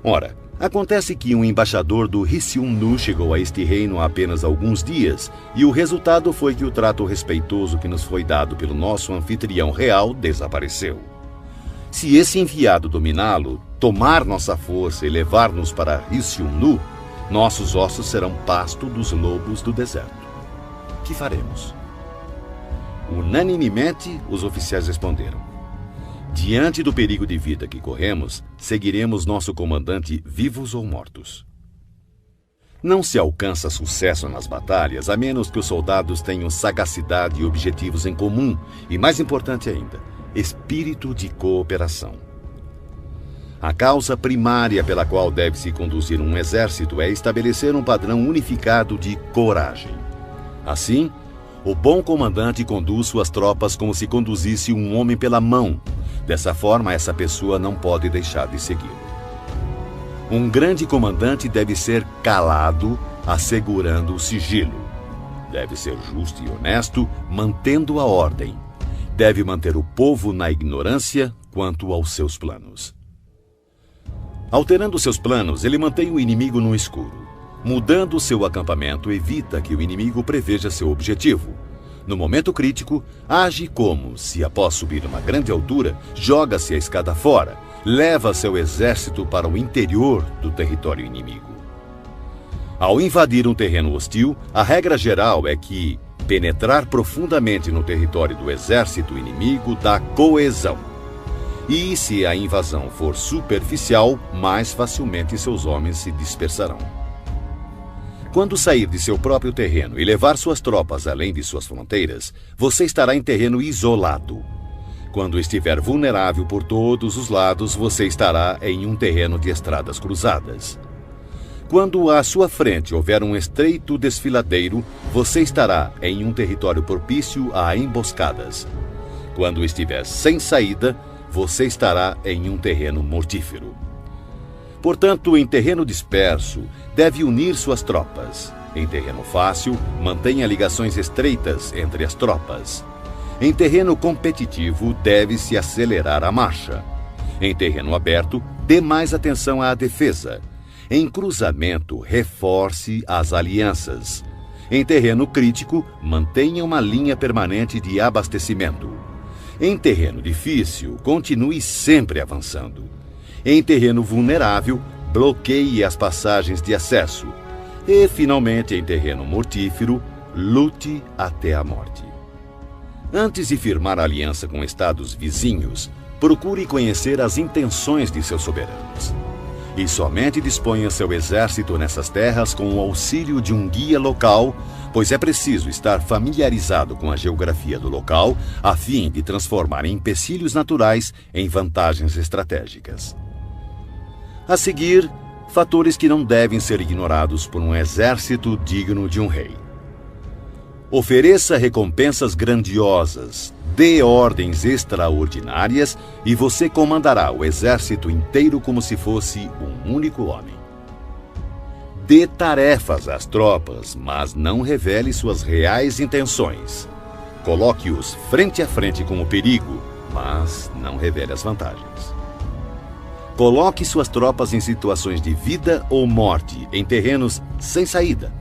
Speaker 1: Ora, acontece que um embaixador do Riciúnu chegou a este reino há apenas alguns dias, e o resultado foi que o trato respeitoso que nos foi dado pelo nosso anfitrião real desapareceu. Se esse enviado dominá-lo, tomar nossa força e levar-nos para Risium-Nu, nossos ossos serão pasto dos lobos do deserto. Que faremos? Unanimemente, os oficiais responderam: diante do perigo de vida que corremos, seguiremos nosso comandante vivos ou mortos. Não se alcança sucesso nas batalhas a menos que os soldados tenham sagacidade e objetivos em comum e, mais importante ainda, espírito de cooperação. A causa primária pela qual deve-se conduzir um exército é estabelecer um padrão unificado de coragem. Assim, o bom comandante conduz suas tropas como se conduzisse um homem pela mão. Dessa forma, essa pessoa não pode deixar de segui-lo. Um grande comandante deve ser calado, assegurando o sigilo. Deve ser justo e honesto, mantendo a ordem. Deve manter o povo na ignorância quanto aos seus planos. Alterando seus planos, ele mantém o inimigo no escuro. Mudando seu acampamento, evita que o inimigo preveja seu objetivo. No momento crítico, age como se, após subir uma grande altura, joga-se a escada fora, leva seu exército para o interior do território inimigo. Ao invadir um terreno hostil, a regra geral é que penetrar profundamente no território do exército inimigo dá coesão. E se a invasão for superficial, mais facilmente seus homens se dispersarão. Quando sair de seu próprio terreno e levar suas tropas além de suas fronteiras, você estará em terreno isolado. Quando estiver vulnerável por todos os lados, você estará em um terreno de estradas cruzadas. Quando à sua frente houver um estreito desfiladeiro, você estará em um território propício a emboscadas. Quando estiver sem saída, você estará em um terreno mortífero. Portanto, em terreno disperso, deve unir suas tropas. Em terreno fácil, mantenha ligações estreitas entre as tropas. Em terreno competitivo, deve-se acelerar a marcha. Em terreno aberto, dê mais atenção à defesa. Em cruzamento, reforce as alianças. Em terreno crítico, mantenha uma linha permanente de abastecimento. Em terreno difícil, continue sempre avançando. Em terreno vulnerável, bloqueie as passagens de acesso. E, finalmente, em terreno mortífero, lute até a morte. Antes de firmar aliança com estados vizinhos, procure conhecer as intenções de seus soberanos. E somente disponha seu exército nessas terras com o auxílio de um guia local, pois é preciso estar familiarizado com a geografia do local a fim de transformar empecilhos naturais em vantagens estratégicas. A seguir, fatores que não devem ser ignorados por um exército digno de um rei. Ofereça recompensas grandiosas, dê ordens extraordinárias e você comandará o exército inteiro como se fosse um único homem. Dê tarefas às tropas, mas não revele suas reais intenções. Coloque-os frente a frente com o perigo, mas não revele as vantagens. Coloque suas tropas em situações de vida ou morte, em terrenos sem saída.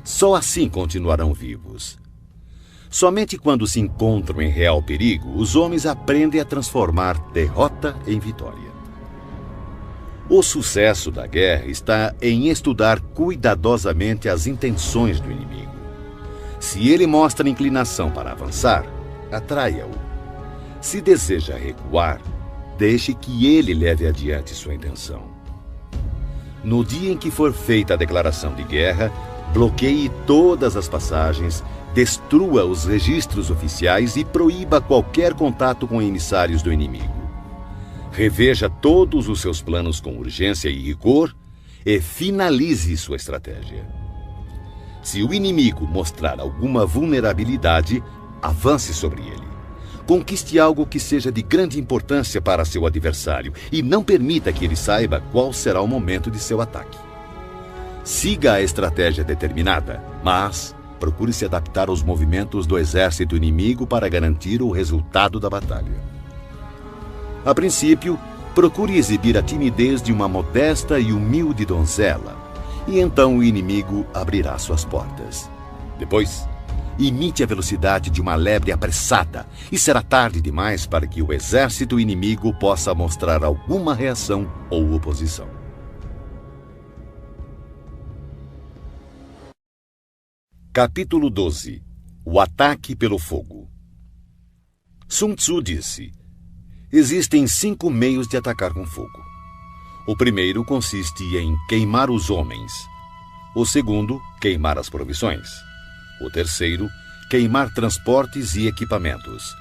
Speaker 1: Só assim continuarão vivos. Somente quando se encontram em real perigo, os homens aprendem a transformar derrota em vitória. O sucesso da guerra está em estudar cuidadosamente as intenções do inimigo. Se ele mostra inclinação para avançar, atraia-o. Se deseja recuar, deixe que ele leve adiante sua intenção. No dia em que for feita a declaração de guerra, bloqueie todas as passagens, destrua os registros oficiais e proíba qualquer contato com emissários do inimigo. Reveja todos os seus planos com urgência e rigor e finalize sua estratégia. Se o inimigo mostrar alguma vulnerabilidade, avance sobre ele. Conquiste algo que seja de grande importância para seu adversário e não permita que ele saiba qual será o momento de seu ataque. Siga a estratégia determinada, mas procure se adaptar aos movimentos do exército inimigo para garantir o resultado da batalha. A princípio, procure exibir a timidez de uma modesta e humilde donzela, e então o inimigo abrirá suas portas. Depois, imite a velocidade de uma lebre apressada e será tarde demais para que o exército inimigo possa mostrar alguma reação ou oposição. Capítulo 12. O ataque pelo fogo. Sun Tzu disse: existem 5 meios de atacar com fogo. O primeiro consiste em queimar os homens. O segundo, queimar as provisões. O terceiro, queimar transportes e equipamentos.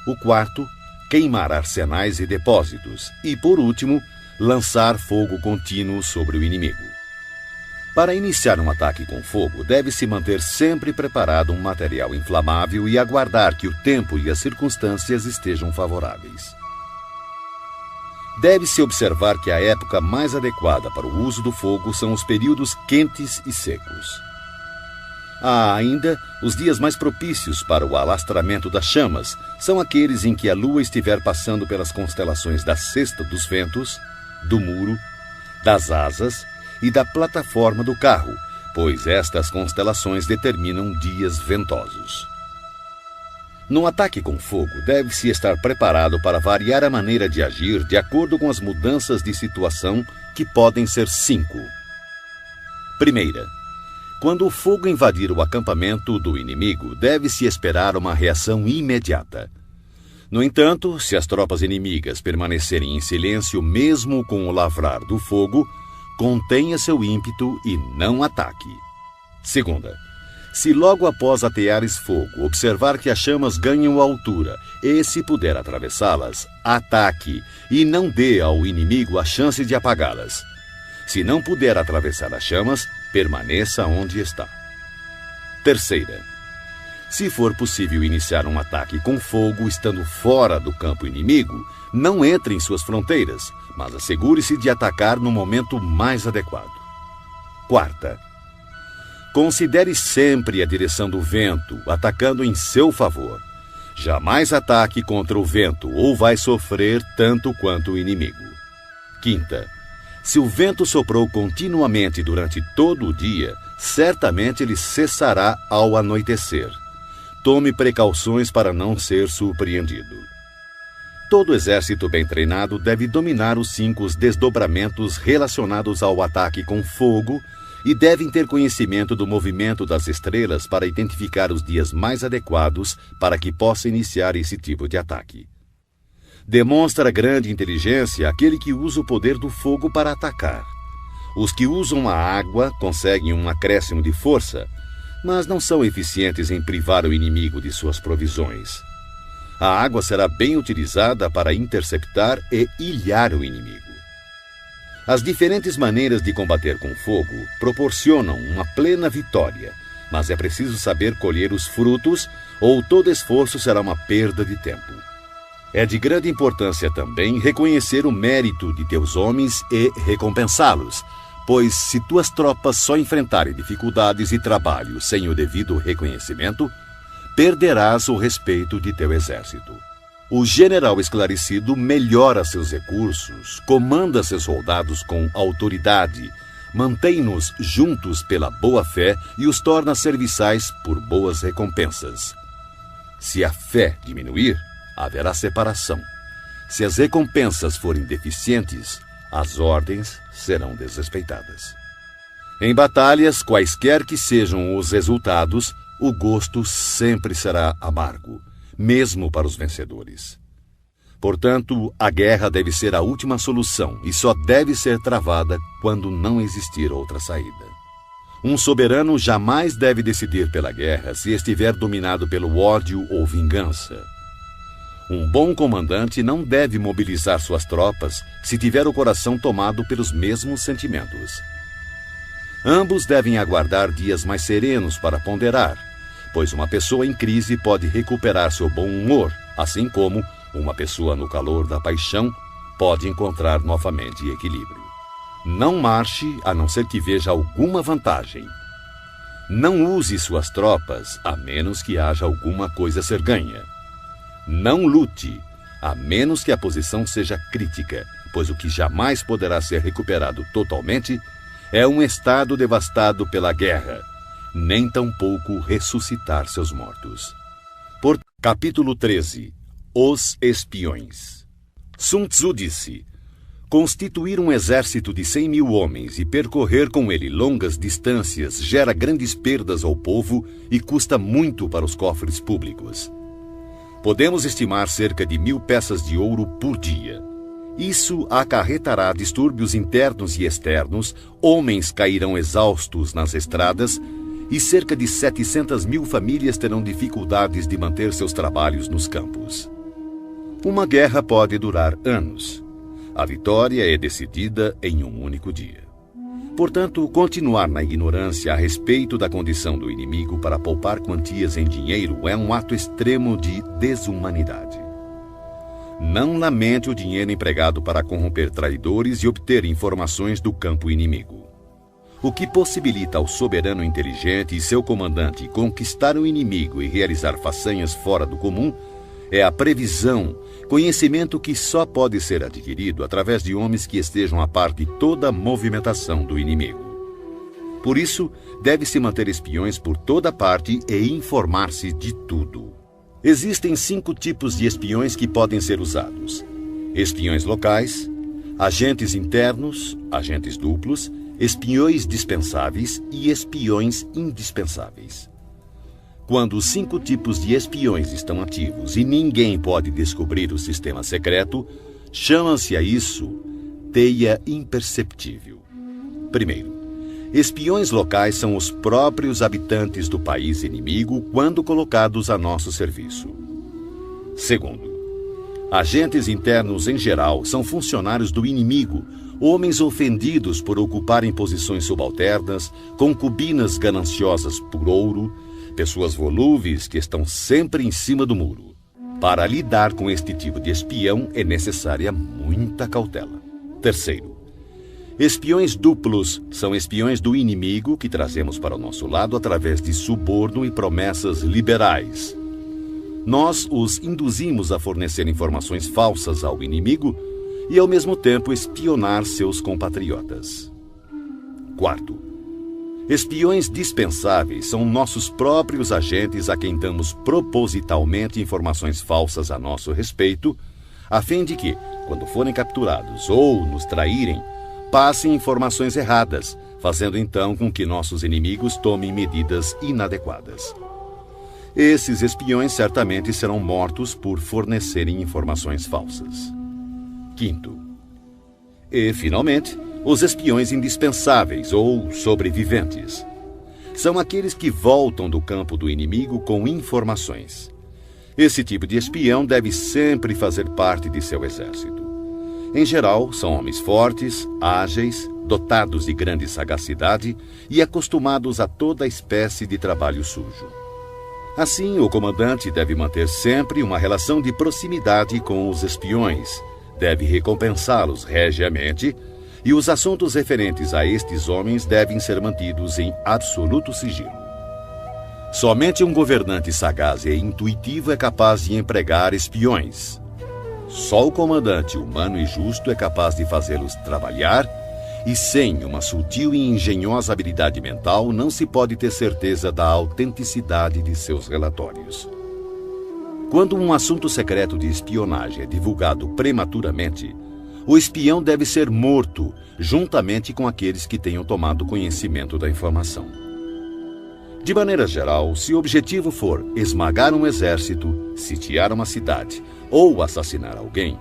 Speaker 1: O quarto, queimar arsenais e depósitos. E, por último, lançar fogo contínuo sobre o inimigo. Para iniciar um ataque com fogo, deve-se manter sempre preparado um material inflamável e aguardar que o tempo e as circunstâncias estejam favoráveis. Deve-se observar que a época mais adequada para o uso do fogo são os períodos quentes e secos. Há ainda os dias mais propícios para o alastramento das chamas, são aqueles em que a lua estiver passando pelas constelações da cesta dos ventos, do muro, das asas e da plataforma do carro, pois estas constelações determinam dias ventosos. No ataque com fogo, deve-se estar preparado para variar a maneira de agir de acordo com as mudanças de situação, que podem ser 5. Primeira, quando o fogo invadir o acampamento do inimigo, deve-se esperar uma reação imediata. No entanto, se as tropas inimigas permanecerem em silêncio mesmo com o lavrar do fogo, contenha seu ímpeto e não ataque. Segunda, se logo após ateares fogo observar que as chamas ganham altura e, se puder atravessá-las, ataque e não dê ao inimigo a chance de apagá-las. Se não puder atravessar as chamas, permaneça onde está. Terceira, se for possível iniciar um ataque com fogo estando fora do campo inimigo, não entre em suas fronteiras, mas assegure-se de atacar no momento mais adequado. Quarta, considere sempre a direção do vento, atacando em seu favor. Jamais ataque contra o vento ou vai sofrer tanto quanto o inimigo. Quinta, se o vento soprou continuamente durante todo o dia, certamente ele cessará ao anoitecer. Tome precauções para não ser surpreendido. Todo exército bem treinado deve dominar os 5 desdobramentos relacionados ao ataque com fogo e devem ter conhecimento do movimento das estrelas para identificar os dias mais adequados para que possa iniciar esse tipo de ataque. Demonstra grande inteligência aquele que usa o poder do fogo para atacar. Os que usam a água conseguem um acréscimo de força, mas não são eficientes em privar o inimigo de suas provisões. A água será bem utilizada para interceptar e ilhar o inimigo. As diferentes maneiras de combater com fogo proporcionam uma plena vitória, mas é preciso saber colher os frutos, ou todo esforço será uma perda de tempo. É de grande importância também reconhecer o mérito de teus homens e recompensá-los, pois se tuas tropas só enfrentarem dificuldades e trabalho sem o devido reconhecimento, perderás o respeito de teu exército. O general esclarecido melhora seus recursos, comanda seus soldados com autoridade, mantém-nos juntos pela boa-fé e os torna serviçais por boas recompensas. Se a fé diminuir, haverá separação. Se as recompensas forem deficientes, as ordens serão desrespeitadas. Em batalhas, quaisquer que sejam os resultados, o gosto sempre será amargo, mesmo para os vencedores. Portanto, a guerra deve ser a última solução e só deve ser travada quando não existir outra saída. Um soberano jamais deve decidir pela guerra se estiver dominado pelo ódio ou vingança. Um bom comandante não deve mobilizar suas tropas se tiver o coração tomado pelos mesmos sentimentos. Ambos devem aguardar dias mais serenos para ponderar, pois uma pessoa em crise pode recuperar seu bom humor, assim como uma pessoa no calor da paixão pode encontrar novamente equilíbrio. Não marche a não ser que veja alguma vantagem. Não use suas tropas a menos que haja alguma coisa a ser ganha. Não lute, a menos que a posição seja crítica, pois o que jamais poderá ser recuperado totalmente é um estado devastado pela guerra, nem tampouco ressuscitar seus mortos. Capítulo 13. Os espiões. Sun Tzu disse: constituir um exército de 100.000 homens e percorrer com ele longas distâncias gera grandes perdas ao povo e custa muito para os cofres públicos. Podemos estimar cerca de 1.000 peças de ouro por dia. Isso acarretará distúrbios internos e externos, homens cairão exaustos nas estradas e cerca de 700.000 famílias terão dificuldades de manter seus trabalhos nos campos. Uma guerra pode durar anos. A vitória é decidida em um único dia. Portanto, continuar na ignorância a respeito da condição do inimigo para poupar quantias em dinheiro é um ato extremo de desumanidade. Não lamente o dinheiro empregado para corromper traidores e obter informações do campo inimigo. O que possibilita ao soberano inteligente e seu comandante conquistar o inimigo e realizar façanhas fora do comum é a previsão, conhecimento que só pode ser adquirido através de homens que estejam a par de toda a movimentação do inimigo. Por isso, deve-se manter espiões por toda parte e informar-se de tudo. Existem 5 tipos de espiões que podem ser usados: espiões locais, agentes internos, agentes duplos, espiões dispensáveis e espiões indispensáveis. Quando os 5 tipos de espiões estão ativos e ninguém pode descobrir o sistema secreto, chama-se a isso teia imperceptível. Primeiro, espiões locais são os próprios habitantes do país inimigo quando colocados a nosso serviço. Segundo, agentes internos em geral são funcionários do inimigo, homens ofendidos por ocuparem posições subalternas, concubinas gananciosas por ouro, pessoas volúveis que estão sempre em cima do muro. Para lidar com este tipo de espião é necessária muita cautela. Terceiro, espiões duplos são espiões do inimigo que trazemos para o nosso lado através de suborno e promessas liberais. Nós os induzimos a fornecer informações falsas ao inimigo e, ao mesmo tempo, espionar seus compatriotas. Quarto, espiões dispensáveis são nossos próprios agentes a quem damos propositalmente informações falsas a nosso respeito, a fim de que, quando forem capturados ou nos traírem, passem informações erradas, fazendo então com que nossos inimigos tomem medidas inadequadas. Esses espiões certamente serão mortos por fornecerem informações falsas. Quinto, e, finalmente, os espiões indispensáveis ou sobreviventes. São aqueles que voltam do campo do inimigo com informações. Esse tipo de espião deve sempre fazer parte de seu exército. Em geral, são homens fortes, ágeis, dotados de grande sagacidade e acostumados a toda espécie de trabalho sujo. Assim, o comandante deve manter sempre uma relação de proximidade com os espiões, deve recompensá-los regiamente, e os assuntos referentes a estes homens devem ser mantidos em absoluto sigilo. Somente um governante sagaz e intuitivo é capaz de empregar espiões. Só o comandante humano e justo é capaz de fazê-los trabalhar, e sem uma sutil e engenhosa habilidade mental não se pode ter certeza da autenticidade de seus relatórios. Quando um assunto secreto de espionagem é divulgado prematuramente, o espião deve ser morto, juntamente com aqueles que tenham tomado conhecimento da informação. De maneira geral, se o objetivo for esmagar um exército, sitiar uma cidade ou assassinar alguém,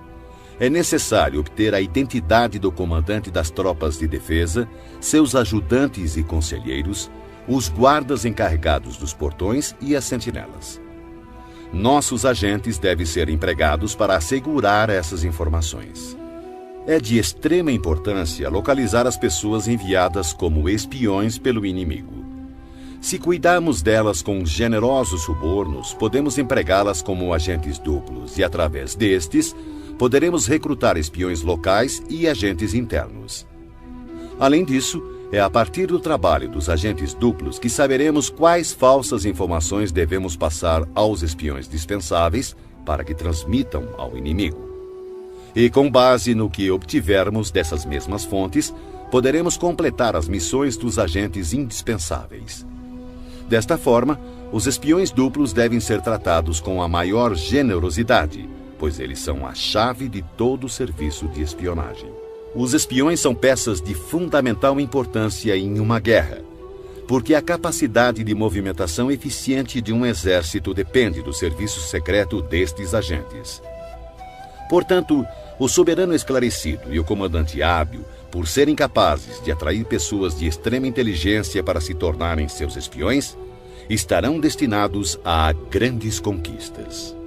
Speaker 1: é necessário obter a identidade do comandante das tropas de defesa, seus ajudantes e conselheiros, os guardas encarregados dos portões e as sentinelas. Nossos agentes devem ser empregados para assegurar essas informações. É de extrema importância localizar as pessoas enviadas como espiões pelo inimigo. Se cuidarmos delas com generosos subornos, podemos empregá-las como agentes duplos e, através destes, poderemos recrutar espiões locais e agentes internos. Além disso, é a partir do trabalho dos agentes duplos que saberemos quais falsas informações devemos passar aos espiões dispensáveis para que transmitam ao inimigo. E com base no que obtivermos dessas mesmas fontes, poderemos completar as missões dos agentes indispensáveis. Desta forma, os espiões duplos devem ser tratados com a maior generosidade, pois eles são a chave de todo o serviço de espionagem. Os espiões são peças de fundamental importância em uma guerra, porque a capacidade de movimentação eficiente de um exército depende do serviço secreto destes agentes. Portanto, o soberano esclarecido e o comandante hábil, por serem capazes de atrair pessoas de extrema inteligência para se tornarem seus espiões, estarão destinados a grandes conquistas.